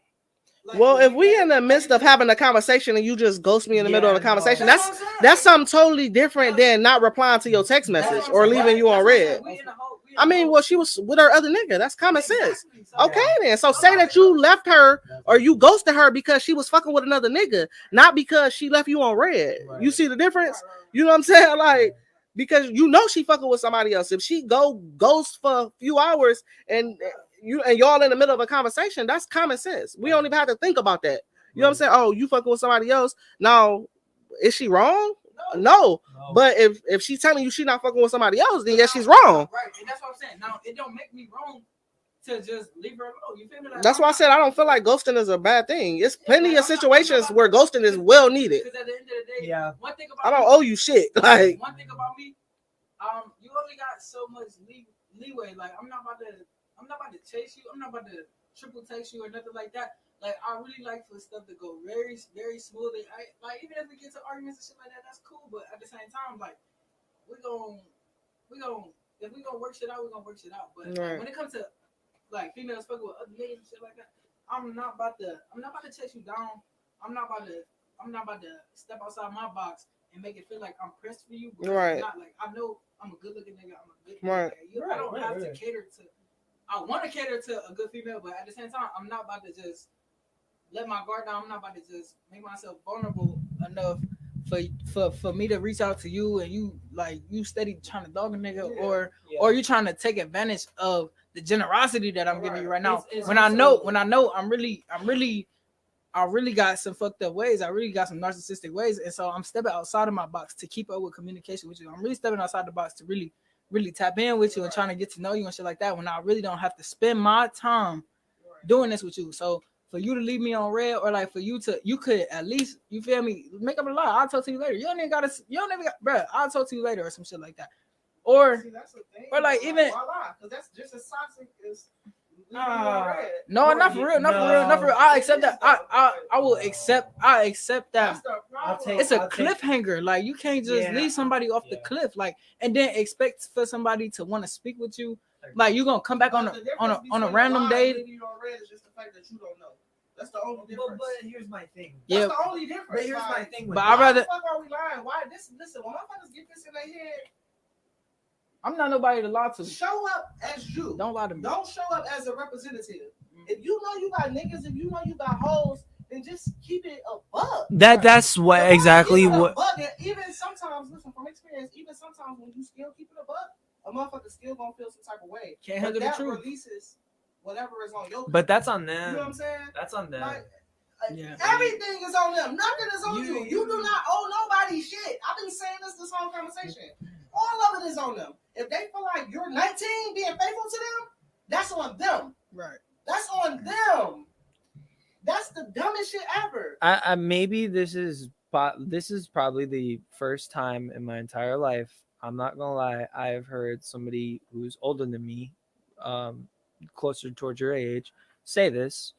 Like, well, if we in the midst of having a conversation and you just ghost me in the middle of the conversation, that's something totally different than not replying to your text message or leaving you on red. I mean, well, she was with her other nigga. That's common sense. Okay, then. So say that you left her or you ghosted her because she was fucking with another nigga, not because she left you on red. You see the difference? You know what I'm saying? Like, because you know she fucking with somebody else. If she ghost for a few hours and y'all in the middle of a conversation, that's common sense. We don't even have to think about that. You know what I'm saying? Oh, you fucking with somebody else. Now, is she wrong? No. But if she's telling you she not fucking with somebody else, then yes, she's wrong. Right, and that's what I'm saying. Now, it don't make me wrong to just leave her alone. You feel me? Like, that's why I said I don't feel like ghosting is a bad thing. It's plenty of situations where ghosting is well needed. Because at the end of the day, one thing about I don't owe you shit. Like, one thing about me, you only got so much leeway. Like, I'm not about to chase you. I'm not about to triple text you or nothing like that. Like, I really like for stuff to go very, very smoothly. Like, even if we get to arguments and shit like that, that's cool. But at the same time, like, if we gonna work shit out, we're gonna work shit out. But when it comes to like females fucking with other niggas and shit like that, I'm not about to chase you down. I'm not about to step outside my box and make it feel like I'm pressed for you. Right. Not like, I know I'm a good looking nigga. I'm a good nigga. I don't have to cater to. I want to cater to a good female, but at the same time, I'm not about to just let my guard down. I'm not about to just make myself vulnerable enough for me to reach out to you and you steady trying to dog a nigga or you trying to take advantage of the generosity that I'm giving you right now. When I know I really got some fucked up ways. I really got some narcissistic ways, and so I'm stepping outside of my box to keep up with communication with you. I'm really stepping outside the box to really tap in with you and trying to get to know you and shit like that, when I really don't have to spend my time doing this with you. So for you to leave me on red, or like for you could at least, you feel me, make up a lie. I'll talk to you later. You don't even got, bro, I'll talk to you later or some shit like that. Or like even, because that's just as toxic as no, not for real. I accept that. I will accept. I accept that. It's a cliffhanger. Like, you can't just leave somebody off the cliff, like, and then expect for somebody to want to speak with you. Like, you gonna come back on a random day. That's the only difference. But here's my thing. That's the only difference. But here's my thing. But I'd rather. Why the fuck are we lying? Why listen? When motherfuckers get this in their head, I'm not nobody to lie to. Show up as you. Don't lie to me. Don't show up as a representative. If you know you got niggas, if you know you got hoes, then just keep it a buck. That's what exactly what. Even sometimes, listen, from experience, even sometimes when you still keep it a buck, a motherfucker still gonna feel some type of way. Can't handle the truth. Releases whatever is on your. But that's on them. You know what I'm saying? That's on them. Like, everything is on them. Nothing is on you. You do not owe nobody shit. I've been saying this whole conversation. All of it is on them. If they feel like you're 19 being faithful to them, that's on them. Right. That's on them. That's the dumbest shit ever. I maybe this is probably the first time in my entire life, I'm not gonna lie, I've heard somebody who's older than me, closer towards your age, say this,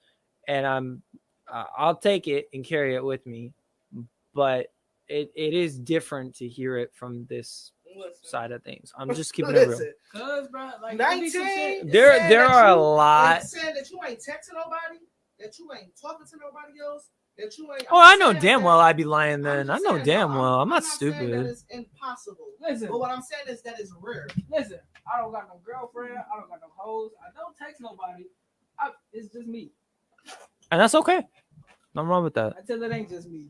and I'll take it and carry it with me, but it is different to hear it from this side of things. I'm just keeping it real. Cause, bro, like 19. There are a lot. Saying that you ain't texting nobody, that you ain't talking to nobody else, that you ain't. Oh, I know damn well I'd be lying then. I know damn well. I'm not stupid. That it's impossible. Listen, but what I'm saying is that it's rare. Listen, I don't got no girlfriend. I don't got no hoes. I don't text nobody. It's just me. And that's okay. Nothing wrong with that. Until it ain't just me.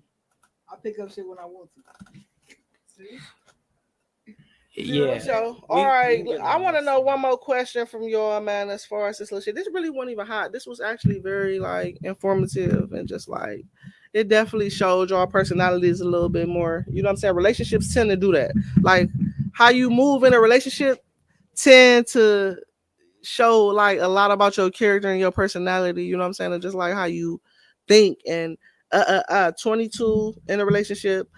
I pick up shit when I want to. See? Yeah. So, all right. I want to know one more question from y'all, man. As far as this little shit, this really wasn't even hot. This was actually very like informative and just like it definitely showed y'all personalities a little bit more. You know what I'm saying? Relationships tend to do that. Like how you move in a relationship tend to show like a lot about your character and your personality. You know what I'm saying? And just like how you think and 22 in a relationship,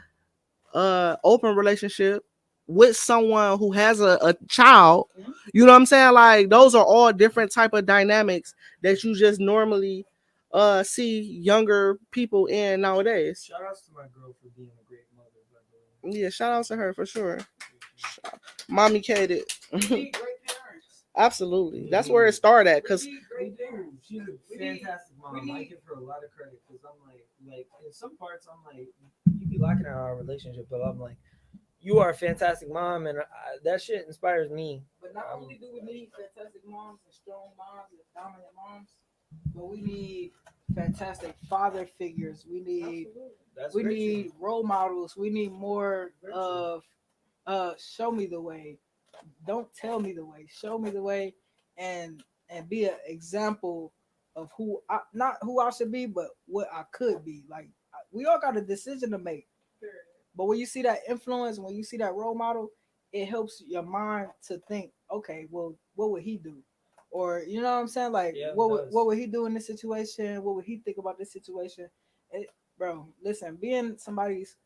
open relationship with someone who has a child. You know what I'm saying? Like those are all different type of dynamics that you just normally see younger people in nowadays. Shout outs to my girl for being a great mother, by the way. Yeah, shout out to her for sure. Mommy cated. We need great parents. Absolutely. That's where it started at. Cause She's a fantastic mom. I give her a lot of credit because I'm like in some parts I'm like, you be lacking in our relationship, but I'm like, you are a fantastic mom, and that shit inspires me. But not only do we need fantastic moms and strong moms and dominant moms, but we need fantastic father figures. We need role models. We need more of show me the way. Don't tell me the way. Show me the way, and be an example of not who I should be, but what I could be. Like we all got a decision to make. But when you see that influence, when you see that role model, it helps your mind to think, okay, well, what would he do? Or you know what I'm saying? Like, what would he do in this situation? What would he think about this situation? Bro, listen, being somebody's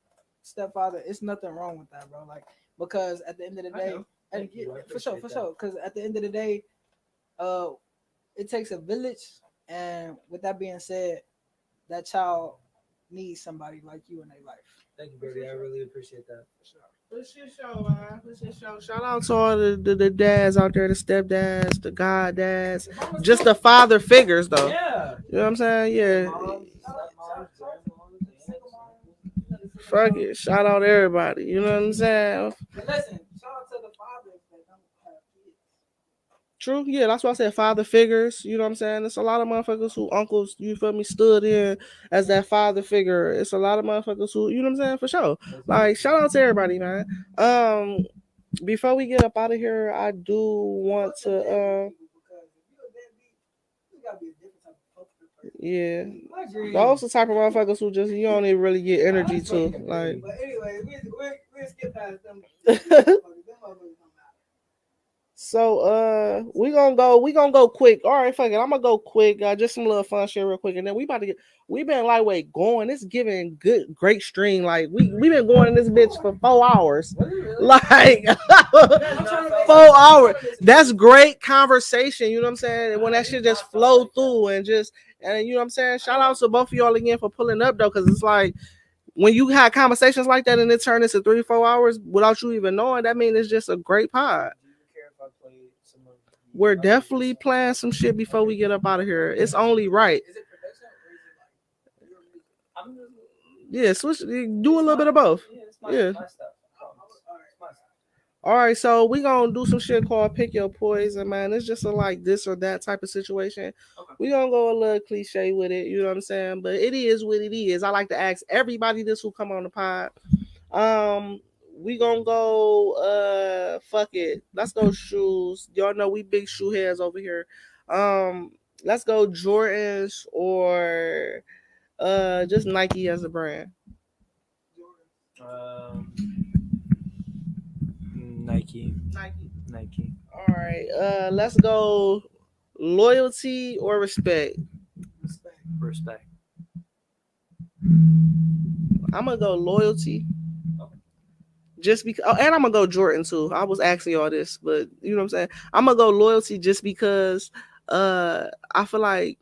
stepfather, it's nothing wrong with that, bro. Like, because at the end of the day, for sure. Because at the end of the day, it takes a village, and with that being said, that child needs somebody like you in their life. Thank you, baby. I really appreciate that. For sure, man. For sure. Shout out to all the dads out there, the stepdads, the god dads, just the father figures, though. Yeah. You know what I'm saying? Yeah. Fuck it. Shout out everybody. You know what I'm saying? Listen, shout out to the fathers that don't have kids. True, yeah, that's why I said father figures. You know what I'm saying? There's a lot of motherfuckers who uncles, you feel me, stood in as that father figure. It's a lot of motherfuckers who, you know what I'm saying, for sure. Like, shout out to everybody, man. Before we get up out of here, I do want to yeah. Those the type of motherfuckers who just you don't even really get energy to. Like, but anyway, we'll skip past them. So we gonna go quick. All right, fuck it. I'm gonna go quick. Just some little fun shit real quick, and then we been lightweight going. It's giving great stream. Like we been going in this bitch for 4 hours. Like 4 hours. That's great conversation. You know what I'm saying? And when that shit just flow through and you know what I'm saying? Shout out to both of y'all again for pulling up though, because it's like when you had conversations like that and it turned into 3-4 hours without you even knowing, that means it's just a great pod. We're definitely playing some shit before we get up out of here. It's only right. Yeah, switch. Do a little bit of both. Yeah. All right, so we gonna do some shit called pick your poison, man. It's just a like this or that type of situation. Okay. We gonna go a little cliche with it, you know what I'm saying? But it is what it is. I like to ask everybody this who come on the pod. We gonna go fuck it. Let's go shoes. Y'all know we big shoe heads over here. Let's go Jordans or just Nike as a brand. Nike. All right. Let's go loyalty or respect. Respect. I'm gonna go loyalty. Just because, and I'm gonna go Jordan too. I was asking y'all this, but you know what I'm saying. I'm gonna go loyalty just because I feel like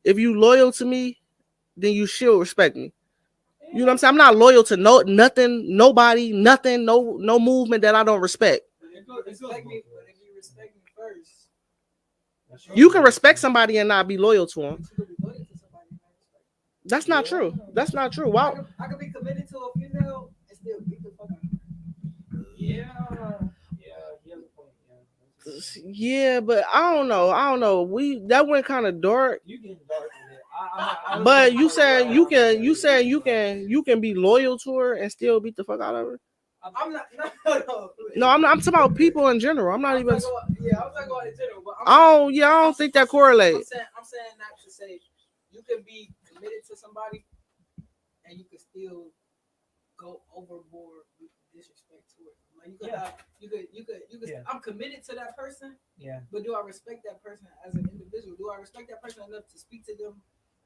if you loyal to me, then you should respect me. You know what I'm saying? I'm not loyal to nothing, nobody, nothing, no movement that I don't respect. Respect me, but if you respect me first, you can respect somebody and not be loyal to them. That's not true. That's not true. Wow. I could be committed to a female and still beat the fuck out of her. Yeah, but I don't know. That went kind of dark. You getting dark with it. But you said you can be loyal to her and still beat the fuck out of her. I'm not. No, I'm talking about people in general. I'm not even. I'm talking about in general. But I don't think that correlates. I'm saying not to say you can be committed to somebody and you can still go overboard with disrespect to it. Like you could. Yeah. I'm committed to that person. Yeah. But do I respect that person as an individual? Do I respect that person enough to speak to them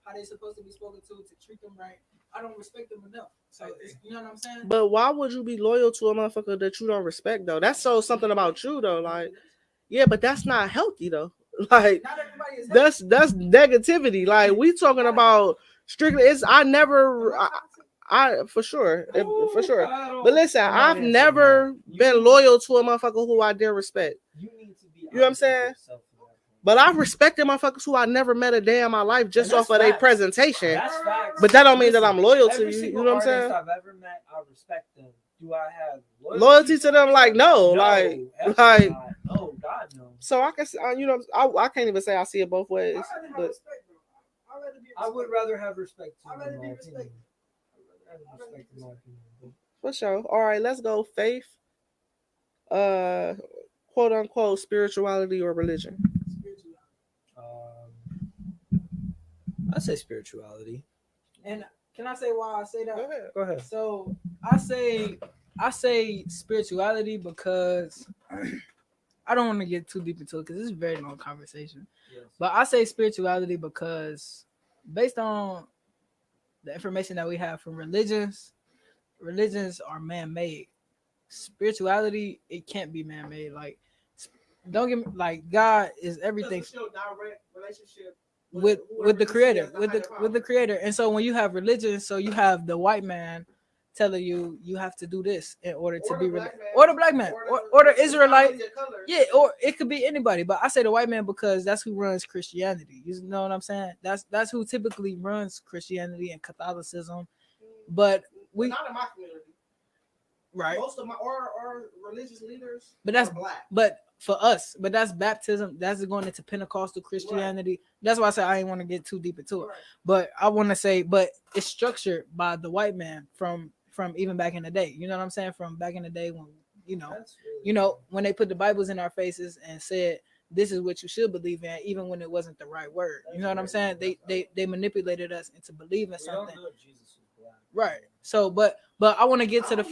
how they're supposed to be spoken to treat them right. I don't respect them enough. So you know what I'm saying? But why would you be loyal to a motherfucker that you don't respect though? That's so something about you though. Like, yeah, but that's not healthy though. Like, Not everybody is that's negativity. Like, we talking about strictly. I for sure, for sure. But listen, I've never been loyal to a motherfucker who I didn't respect. You need to be. You know what I'm saying? But I've respected motherfuckers who I never met a day in my life just off of their presentation. That's facts. But that don't mean that I'm loyal to Every you. You single know what I'm saying? artist I've ever met, I respect them. Do I have Loyalty to them? Like, no. Like, no, God no. So I can, you know, I can't even say I see it both ways. But I would rather have respect too. I'd rather be respected. For sure. All right, let's go. Faith, quote unquote, spirituality or religion. I say spirituality. And can I say why I say that? Go ahead. So I say spirituality because I don't want to get too deep into it because it's a very long conversation. Yes. But I say spirituality because based on the information that we have from religions are man-made. Spirituality, it can't be man-made. Like, don't get me, like, God is everything. It's still direct relationship with the creator, with the creator. And so when you have religion, so you have the white man telling you have to do this in order to be or the black man or the Israelite. Yeah, or it could be anybody. But I say the white man because that's who runs Christianity. You know what I'm saying? That's who typically runs Christianity and Catholicism. But we not in my community. Right. Most of our religious leaders are black. But for us, but that's baptism. That's going into Pentecostal Christianity. Right. That's why I say I ain't want to get too deep into it. Right. But I want to say, but it's structured by the white man from even back in the day. You know what I'm saying? From back in the day when when they put the Bibles in our faces and said this is what you should believe in, even when it wasn't the right word. You know what I'm saying? They manipulated us into believing something. Right. So, but I want to get to the.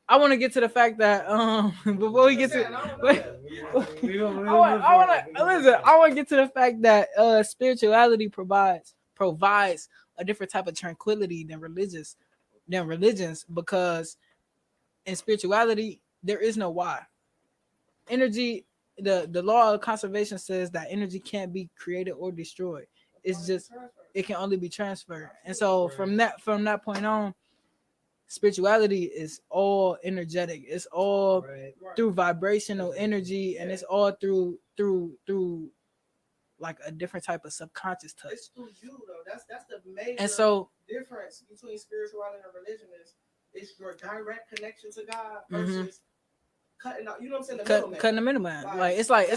I want to get to the fact that before we get to, I want to get to the fact that spirituality provides a different type of tranquility than religions, because in spirituality there is no why. Energy, the law of conservation says that energy can't be created or destroyed. It's just it can only be transferred. And so from that point on, spirituality is all energetic. It's all through vibrational energy, and it's all through like a different type of subconscious touch. It's through you though. That's the major difference between spirituality and religion is it's your direct connection to God versus cutting out. You know what I'm saying? Cutting the middleman. Like it's like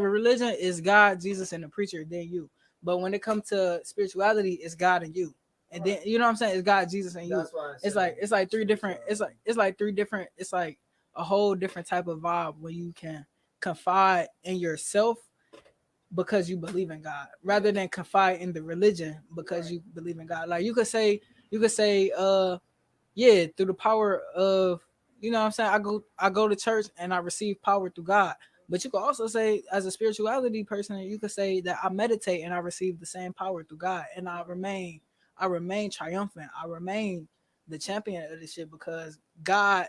religion is God, Jesus, and the preacher, then you. But when it comes to spirituality, it's God and you. And then you know what I'm saying? It's God, Jesus, and you. It's like three different. It's like a whole different type of vibe when you can confide in yourself because you believe in God, rather than confide in the religion because you believe in God. Like you could say, through the power of, you know what I'm saying, I go to church and I receive power through God. But you could also say, as a spirituality person, you could say that I meditate and I receive the same power through God, and I remain triumphant. I remain the champion of this shit because God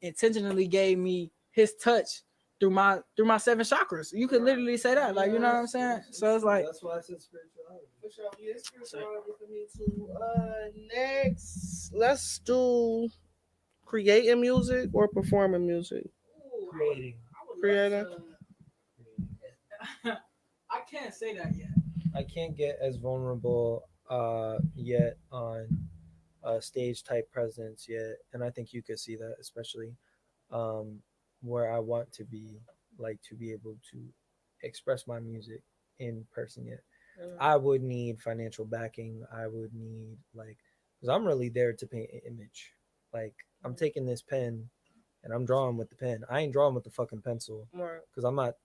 intentionally gave me His touch through my 7 chakras. You could literally say that, like, you know what I'm saying? So it's like that's why I said spirituality. For sure, yeah, spirituality for me too. Next, let's do creating music or performing music. Creating. I can't say that yet. I can't get as vulnerable yet on stage type presence yet, and I think you could see that, especially where I want to be, like, to be able to express my music in person yet. I would need financial backing. I would need, like, because I'm really there to paint an image. Like, I'm taking this pen and I'm drawing with the pen. I ain't drawing with the fucking pencil because I'm not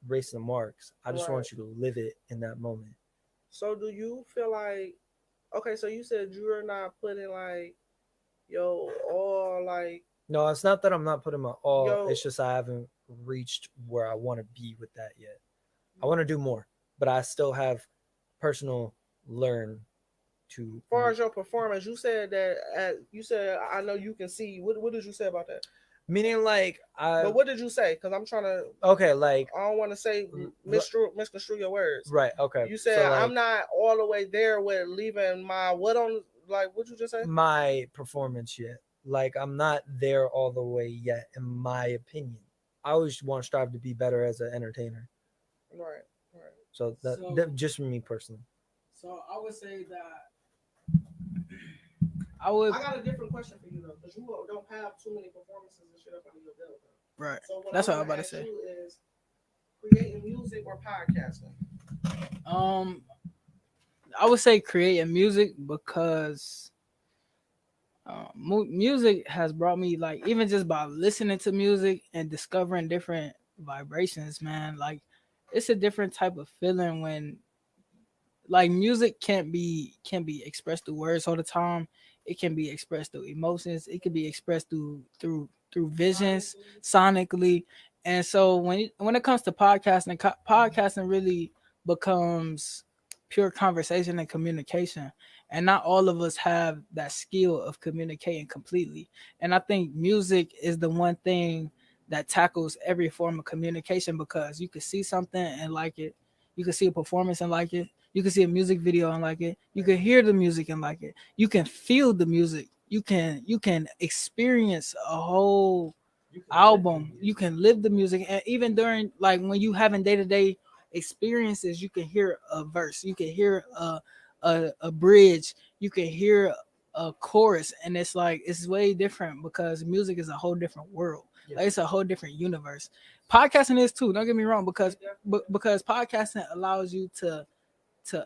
racing the marks. I just want you to live it in that moment. So do you feel like, okay, so you said you're not putting like all, like, no, it's not that I'm not putting my all. It's just I haven't reached where I want to be with that yet. I want to do more, but I still have personal learn to. As far as your performance, you said that I know you can see. What did you say about that? Meaning like but what did you say? Because I'm trying to. Okay, like I don't want to say misconstrue your words. Right. Okay. You said so, like, I'm not all the way there with leaving my what on like what you just say? My performance yet. Like I'm not there all the way yet, in my opinion. I always want to strive to be better as an entertainer. Right. So that just for me personally. So I would say that I got a different question for you though, because you don't have too many performances and shit up under your belt. Though. Right. So That's what I'm I'm about to say. Is creating music or podcasting? I would say creating music because music has brought me, like, even just by listening to music and discovering different vibrations, man, like it's a different type of feeling when, like, music can't be expressed through words all the time. It can be expressed through emotions. It can be expressed through visions, sonically. And so when it comes to podcasting, podcasting really becomes pure conversation and communication. And not all of us have that skill of communicating completely. And I think music is the one thing that tackles every form of communication, because you can see something and like it. You can see a performance and like it. You can see a music video and like it. You can hear the music and like it. You can feel the music. You can experience a whole album. You can live the music, and even during, like, when you having day-to-day experiences, you can hear a verse. You can hear a bridge. You can hear a chorus, and it's like it's way different because music is a whole different world. Like, it's a whole different universe. Podcasting is too. Don't get me wrong, because podcasting allows you to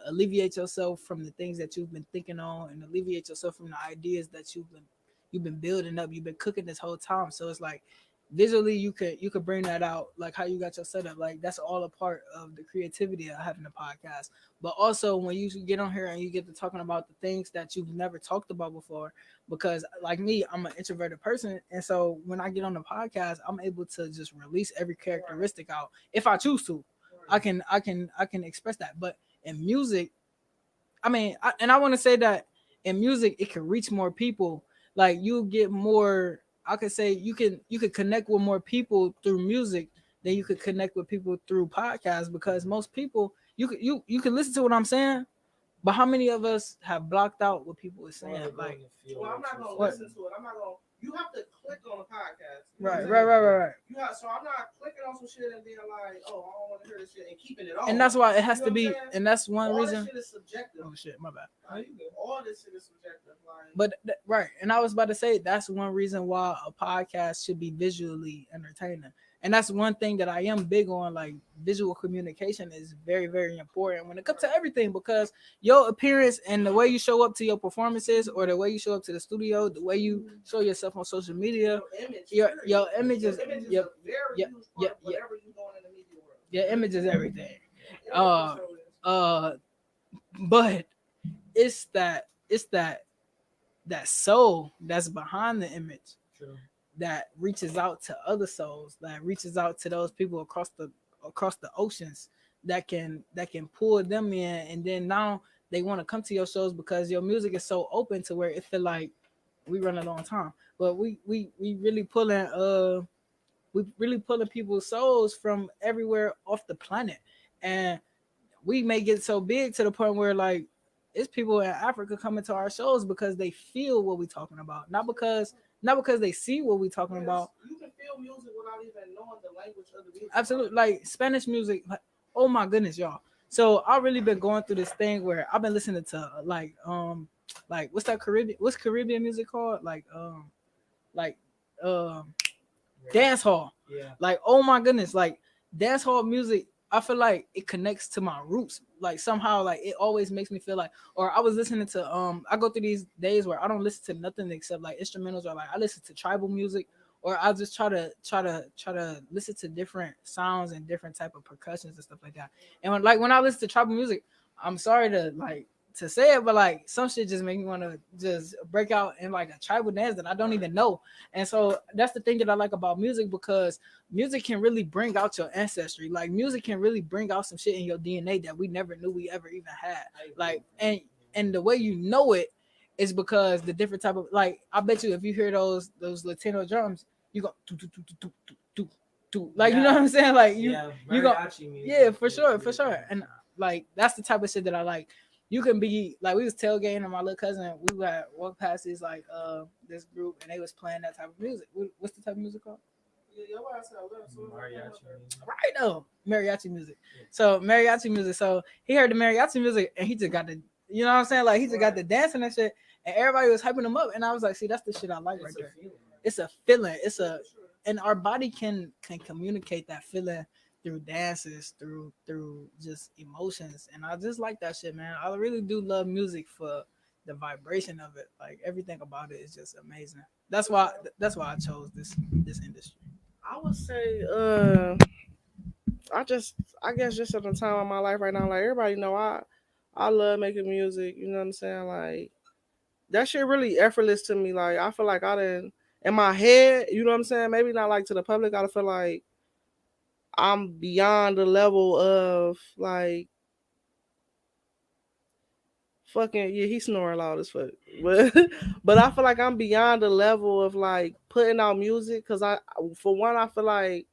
alleviate yourself from the things that you've been thinking on, and alleviate yourself from the ideas that you've been building up, you've been cooking this whole time. So it's like visually you could bring that out, like how you got your setup. Like, that's all a part of the creativity of having a podcast. But also when you get on here and you get to talking about the things that you've never talked about before, because like me, I'm an introverted person, and so when I get on the podcast, I'm able to just release every characteristic out if I choose to. I can express that. But in music, I mean, I want to say that in music it can reach more people. Like, you get more. I could say you could connect with more people through music than you could connect with people through podcasts, because most people you can listen to what I'm saying, but how many of us have blocked out what people are saying? Like, well, I'm not gonna listen to it. I'm not gonna. You have to click on the podcast. Right. You have, so I'm not clicking on some shit and being like, oh, I don't want to hear this shit, and keeping it on. And that's why it has to be. And that's one reason. All this shit is subjective. Oh shit, my bad. All this shit is subjective. Like, but right, and I was about to say that's one reason why a podcast should be visually entertaining. And that's one thing that I am big on. Like, visual communication is very, very important when it comes to everything, because your appearance and the way you show up to your performances, or the way you show up to the studio, the way you show yourself on social media, your image is your image is everything. But it's that soul that's behind the image. True. That reaches out to other souls, that reaches out to those people across the oceans, that can pull them in, and then now they want to come to your shows because your music is so open to where it feel like we run a long time. But we really pulling people's souls from everywhere off the planet, and we may get so big to the point where, like, it's people in Africa coming to our shows because they feel what we're talking about, not because they see what we're talking about. You can feel music without even knowing the language of the music. Absolutely. Like, Spanish music, like, oh my goodness, y'all. So I've really been going through this thing where I've been listening to like what's Caribbean music called? Dance hall. Yeah. Like, oh my goodness, like, dance hall music, I feel like it connects to my roots. Like, somehow, like, it always makes me feel like, or I was listening to I go through these days where I don't listen to nothing except like instrumentals, or like I listen to tribal music, or I just try to listen to different sounds and different type of percussions and stuff like that. And when I listen to tribal music, I'm sorry to to say it, but like some shit just make me want to just break out in like a tribal dance that I don't even know. And so that's the thing that I like about music, because music can really bring out your ancestry. Like music can really bring out some shit in your DNA that we never knew we ever even had. Like and the way you know it is because the different type of, like, I bet you if you hear those Latino drums, you go do do do do do do do, like, you know what I'm saying? Like you go, yeah, for sure. And like that's the type of shit that I like. You can be like, we was tailgating and my little cousin, we got walk past this like this group and they was playing that type of music. What's the type of music called? Right, no, mariachi music. So mariachi music. So he heard the mariachi music and he just got the, you know what I'm saying? Like he just got the dancing and shit, and everybody was hyping him up. And I was like, see, that's the shit I like right there. It's a feeling. And our body can communicate that feeling through dances, through just emotions. And I just like that shit, man. I really do love music for the vibration of it. Like everything about it is just amazing. That's why I chose this industry. I would say, I guess just at the time of my life right now, like everybody know I love making music. You know what I'm saying? Like that shit really effortless to me. Like I feel like I didn't in my head. You know what I'm saying? Maybe not like to the public. I feel like I'm beyond the level of like fucking, yeah, he's snoring loud as fuck. But I feel like I'm beyond the level of like putting out music, because for one, I feel like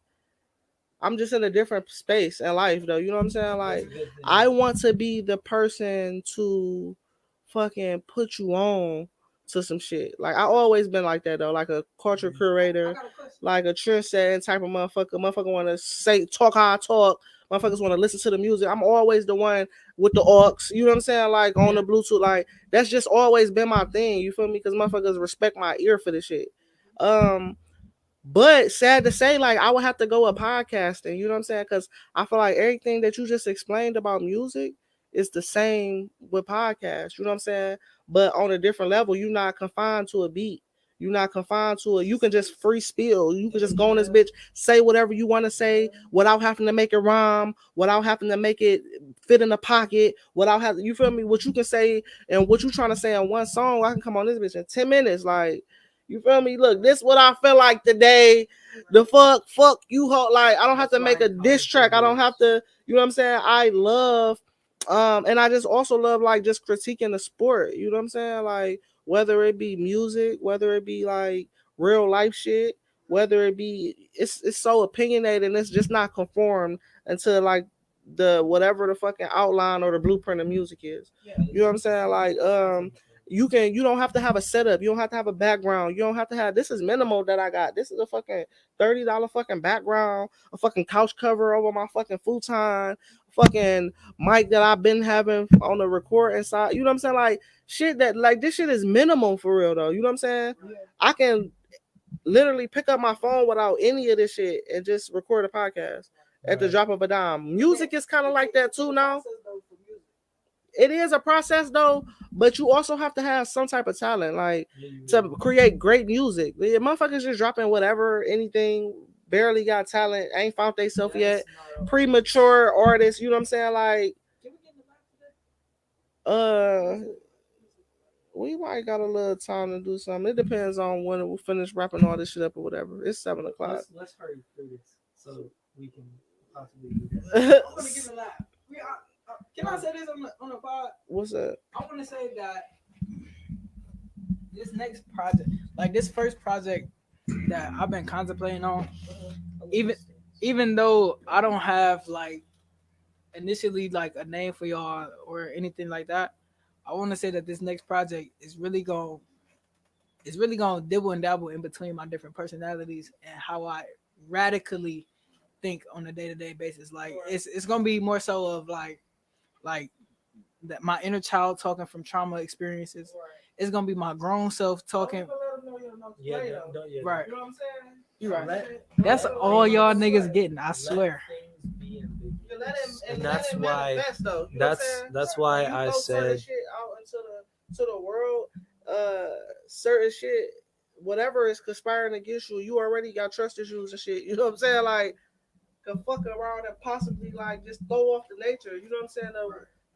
I'm just in a different space in life though. You know what I'm saying? Like I want to be the person to fucking put you on to some shit. Like I always been like that though, like a culture curator, like a trendsetting type of motherfucker. Motherfucker want to say talk how I talk. Motherfuckers want to listen to the music. I'm always the one with the aux. You know what I'm saying? Like on the Bluetooth. Like that's just always been my thing. You feel me? Because motherfuckers respect my ear for this shit. But sad to say, like I would have to go with podcasting. You know what I'm saying? Because I feel like everything that you just explained about music is the same with podcasts. You know what I'm saying? But on a different level, you're not confined to a beat. You're not confined to it. You can just free spill. You can just go on this bitch, say whatever you want to say without having to make it rhyme, without having to make it fit in the pocket, without having, you feel me? What you can say and what you trying to say in one song, I can come on this bitch in 10 minutes. Like, you feel me? Look, this what I feel like today. The fuck you, like I don't have to make a diss track. I don't have to, you know what I'm saying? I love, and I just also love like just critiquing the sport. You know what I'm saying? Like whether it be music, whether it be like real life shit, whether it be, it's so opinionated and it's just not conformed until like the whatever the fucking outline or the blueprint of music is. You know what I'm saying? Like you don't have to have a setup. You don't have to have a background. You don't have to have, this is minimal that I got. This is a fucking $30 fucking background, a fucking couch cover over my fucking futon, fucking mic that I've been having on the recording side. You know what I'm saying? Like shit that, like this shit is minimal for real though. You know what I'm saying? Yeah. I can literally pick up my phone without any of this shit and just record a podcast at the drop of a dime. Music is kind of like that too now. It is a process though, but you also have to have some type of talent, like to create great music. The motherfuckers just dropping whatever, anything, barely got talent, ain't found themselves yet. Premature artists, you know what I'm saying? Like, we might got a little time to do something. It depends on when we finish wrapping all this shit up or whatever. It's 7 o'clock. Let's hurry through this so we can possibly do that. I'm gonna give it a laugh. Can I say this on the pod? What's that? I want to say that this next project, like this first project that I've been contemplating on, even though I don't have like initially like a name for y'all or anything like that, I want to say that this next project is really going dibble and dabble in between my different personalities and how I radically think on a day-to-day basis. Like it's gonna be more so of like that my inner child talking from trauma experiences. It's gonna be my grown self talking. Yeah, right. You know what I'm saying? You're right. That's all y'all niggas getting. I swear. And that's why that's why I said shit out into the world. Certain shit, whatever is conspiring against you, you already got trust issues and shit. You know what I'm saying? Like, can fuck around and possibly like just throw off the nature. You know what I'm saying?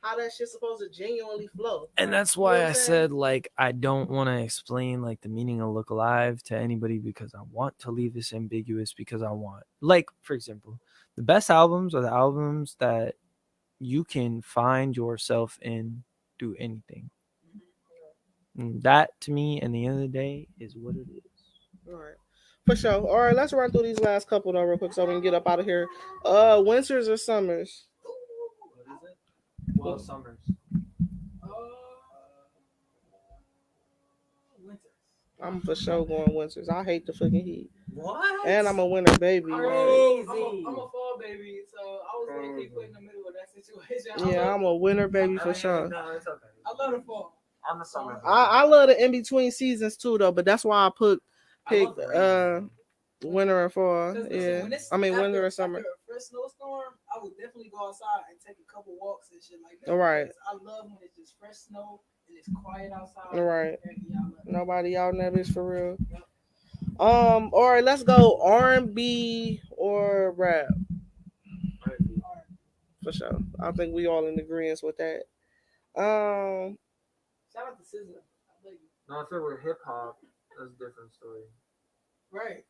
how that shit's supposed to genuinely flow. And that's You know why what I I'm saying? said, like, I don't want to explain like the meaning of Look Alive to anybody because I want to leave this ambiguous, because I want, like, for example, the best albums are the albums that you can find yourself in through anything. And that, to me, at the end of the day, is what it is. All right. For sure. All right, let's run through these last couple though real quick so we can get up out of here. Winters or summers? What is it? Well, summers. Winter. I'm for sure going winters. I hate the fucking heat. What? And I'm a winter baby. Like, I'm a fall baby, so I was going to put in the middle of that situation. yeah, I'm a winter baby for sure. No, it's okay. I love the fall. I'm a summer. I love the in between seasons too though, but that's why I pick winter and fall. Yeah, I mean winter and summer. After a first snowstorm, I would definitely go outside and take a couple walks and shit like that. All right. I love when it's just fresh snow and it's quiet outside. All right. Nobody out in that bitch for real. Yep. All right, let's go R&B or rap. For sure. I think we all in agreement with that. Shout out to SZA. No, if it were hip hop, that's a different story. Right.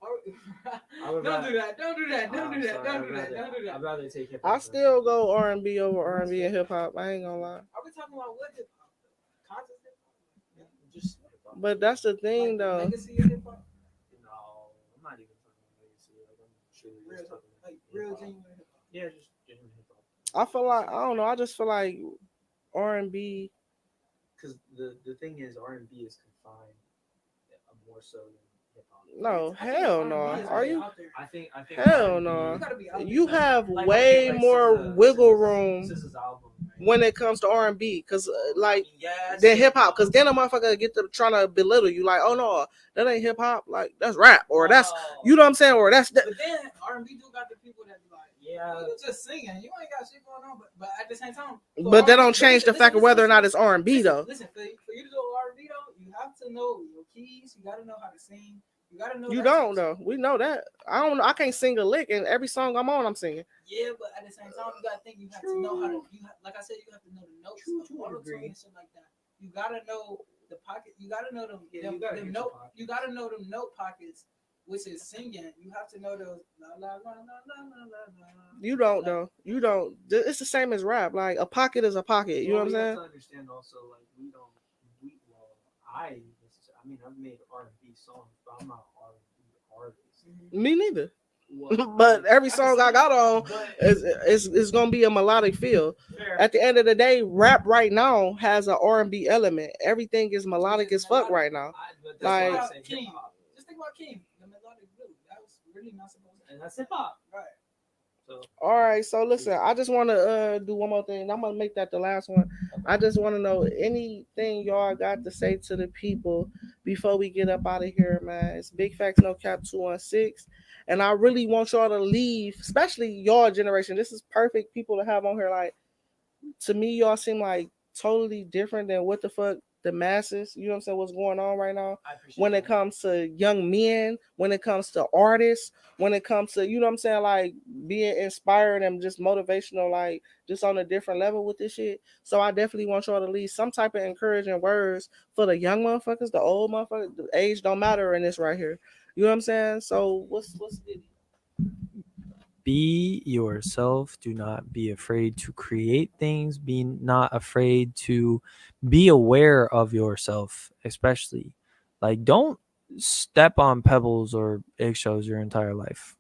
Don't do that. Don't do that. Don't do that. Don't do that. Don't do that. I'd rather take hip hop. I still go R&B over R&B and hip hop. I ain't gonna lie. Are we talking about what hip hop? Conscious hip hop? Yeah, just hip hop. But that's the thing though. Legacy of hip hop? No, I'm not even talking about legacy. Like, I'm truly Real, just talking about like real genuine hip hop. Yeah, just genuine hip hop. I feel like I don't know. I just feel like R&B. Because the thing is, R&B is confined more so than hip hop. No, hell no. Are you? I think. Hell no. You have way more wiggle room when it comes to R&B, cause like than hip hop. Cause then a motherfucker get to trying to belittle you, like, oh no, that ain't hip hop, like that's rap, or that's, you know what I'm saying, or that's that. But then R&B do got the people that be like, yeah, you just singing, you ain't got shit going on, but at the same time. But that don't change the fact of whether or not it's R&B though. Listen, for you to do R&B though, you have to know your keys. You got to know how to sing. You got to know. You don't though. We know that. I don't. I can't sing a lick, and every song I'm on, I'm singing. Yeah, but at the same time, you got to think. You have to know how to. Like I said, you have to know the notes, the auto-tune and shit like that. You got to know the pocket. You got to know them. Them note. You got to know them note pockets, which is singing. You have to know those. La, la, la, la, la, la, la. You don't though. You don't. It's the same as rap. Like a pocket is a pocket. You know what I'm saying? You have to understand also, like I mean, I've made R&B songs, but I'm not R&B artist. Me neither. But every song I got on is gonna be a melodic feel. Fair. At the end of the day, rap right now has an R&B element. Everything is melodic as fuck right now. Like, just think about King, the melodic blue. That was really not supposed to. And that's hip hop, right? So. All right, so listen, I just want to do one more thing. I'm gonna make that the last one. I just want to know anything y'all got to say to the people before we get up out of here, man. It's Big Facts No Cap 216, and I really want y'all to leave, especially y'all generation. This is perfect people to have on here. Like, to me, y'all seem like totally different than what the fuck the masses, you know what I'm saying, what's going on right now when it comes to young men, when it comes to artists, when it comes to, you know what I'm saying, like being inspired and just motivational, like just on a different level with this shit. So I definitely want y'all to leave some type of encouraging words for the young motherfuckers, the old motherfuckers. The age don't matter in this right here. You know what I'm saying? So what's the Be yourself. Do not be afraid to create things. Be not afraid to be aware of yourself, especially. Like, don't step on pebbles or eggshells your entire life.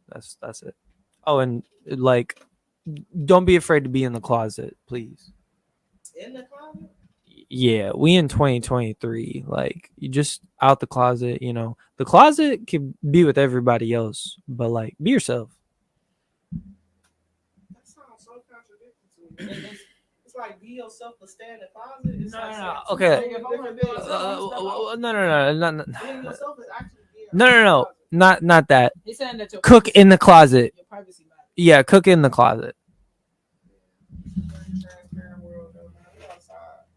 That's it. Oh, and like, don't be afraid to be in the closet, please. In the closet? Yeah, we in 2023. Like, you just out the closet, you know. The closet can be with everybody else, but like, be yourself. That sounds so contradictory to me. It's like be yourself but stay in the closet. It's no. Okay. No. Being yourself is actually being No. Not that. He's saying that cook in the closet. Your privacy matters. Yeah, cook in the closet.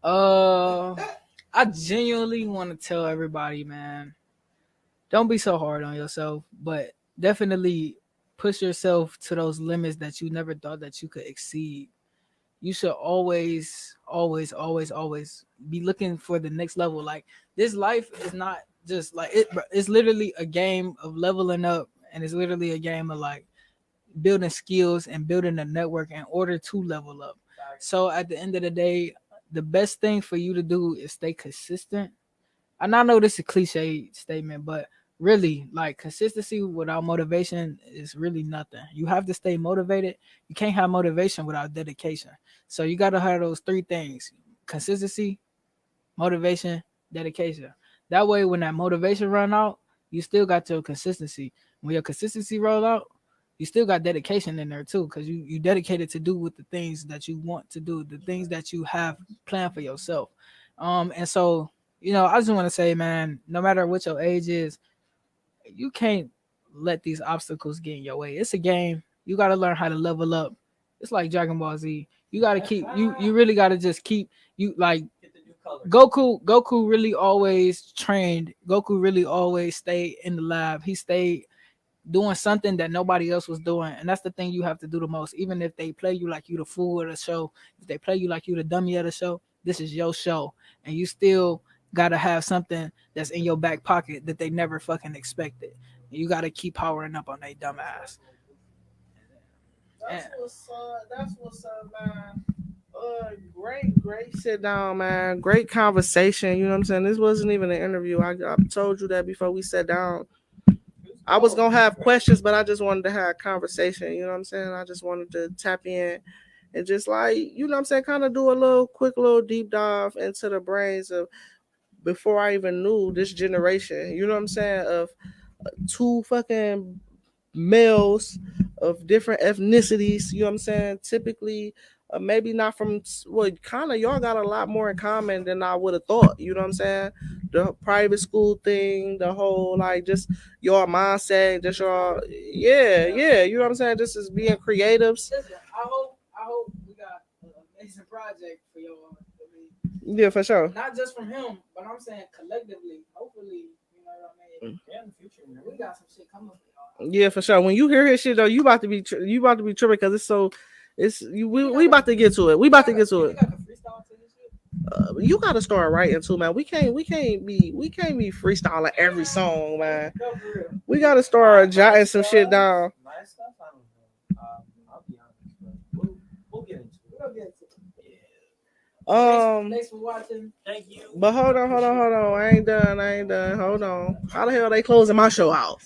I genuinely want to tell everybody, man, don't be so hard on yourself, but definitely push yourself to those limits that you never thought that you could exceed. you should always be looking for the next level. Like this life is not just like it, it's literally a game of leveling up, and it's literally a game of like building skills and building a network in order to level up. So at the end of the day, the best thing for you to do is stay consistent. And I know this is a cliche statement, but really, like consistency without motivation is really nothing. You have to stay motivated. You can't have motivation without dedication. So you got to have those three things: consistency, motivation, dedication. That way, when that motivation run out, you still got your consistency. When your consistency roll out, you still got dedication in there too, because you dedicated to do with the things that you want to do, the things that you have planned for yourself. And so I just want to say, man, no matter what your age is, you can't let these obstacles get in your way. It's a game. You got to learn how to level up. It's like Dragon Ball Z. You got to keep you really got to just keep you like Goku really always trained. Goku really always stayed in the lab. He stayed doing something that nobody else was doing. And that's the thing you have to do the most. Even if they play you like you the fool of the show, if they play you like you the dummy of the show, this is your show. And you still gotta have something that's in your back pocket that they never fucking expected. You gotta keep powering up on they dumb ass. That's what's up, man. Great sit down, man. Great conversation. You know what I'm saying? This wasn't even an interview. I told you that before we sat down. I was gonna have questions, but I just wanted to have a conversation. You know what I'm saying? I just wanted to tap in and just like, you know what I'm saying, kind of do a little deep dive into the brains of before I even knew this generation. You know what I'm saying? Of two fucking males of different ethnicities. You know what I'm saying? Typically, maybe not from well, kind of y'all got a lot more in common than I would have thought. You know what I'm saying? The private school thing, the whole like just your mindset, just your yeah. You know what I'm saying? Just as being creatives. Listen, I hope we got an amazing project for y'all. Yeah, for sure. Not just from him, but I'm saying collectively. Hopefully, you know what I mean. Yeah, in the future, man. We got some shit coming for y'all. Yeah, for sure. When you hear his shit though, you about to be tripping because it's so. We about to get to it. We about to get to it. You gotta start writing too, man. We can't be freestyling every song, man. We gotta start jotting some shit down. My stuff, I don't know. I'll be honest, but we'll get into it. Thanks for watching. Thank you. But hold on. I ain't done. Hold on. How the hell are they closing my show out?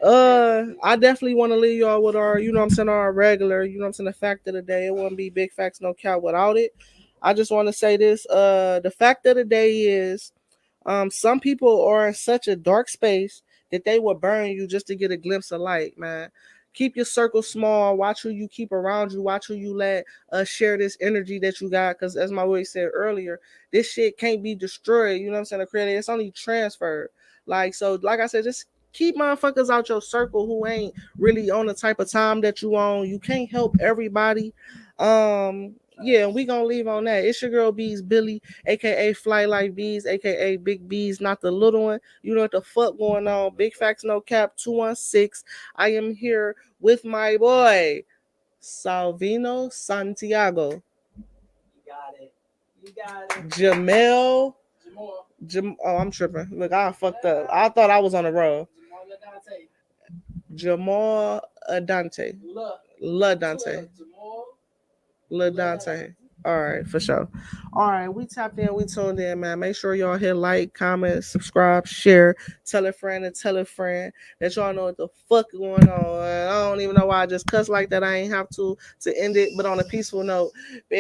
I definitely want to leave y'all with our, you know what I'm saying, our regular, you know what I'm saying, the fact of the day. It wouldn't be big facts, no cap without it. I just want to say this. The fact of the day is some people are in such a dark space that they will burn you just to get a glimpse of light, man. Keep your circle small. Watch who you keep around you. Watch who you let share this energy that you got. Because as my way said earlier, this shit can't be destroyed. You know what I'm saying? It's only transferred. Like I said, just keep motherfuckers out your circle who ain't really on the type of time that you on. You can't help everybody. Yeah, we gonna leave on that. It's your girl Bees Billy, aka Fly Like Bees, aka Big Bees, not the little one. You know what the fuck going on. Big facts, no cap, 216. I am here with my boy, Calvino Santiago. You got it. Jamel. Oh, I'm tripping. Look, I fucked up. I thought I was on the road. Jamal Adante. La Dante. La Dante. All right, for sure. All right, we tapped in, we tuned in, man. Make sure y'all hit like, comment, subscribe, share, tell a friend that y'all know what the fuck going on. I don't even know why I just cuss like that. I ain't have to end it, but on a peaceful note. Peace.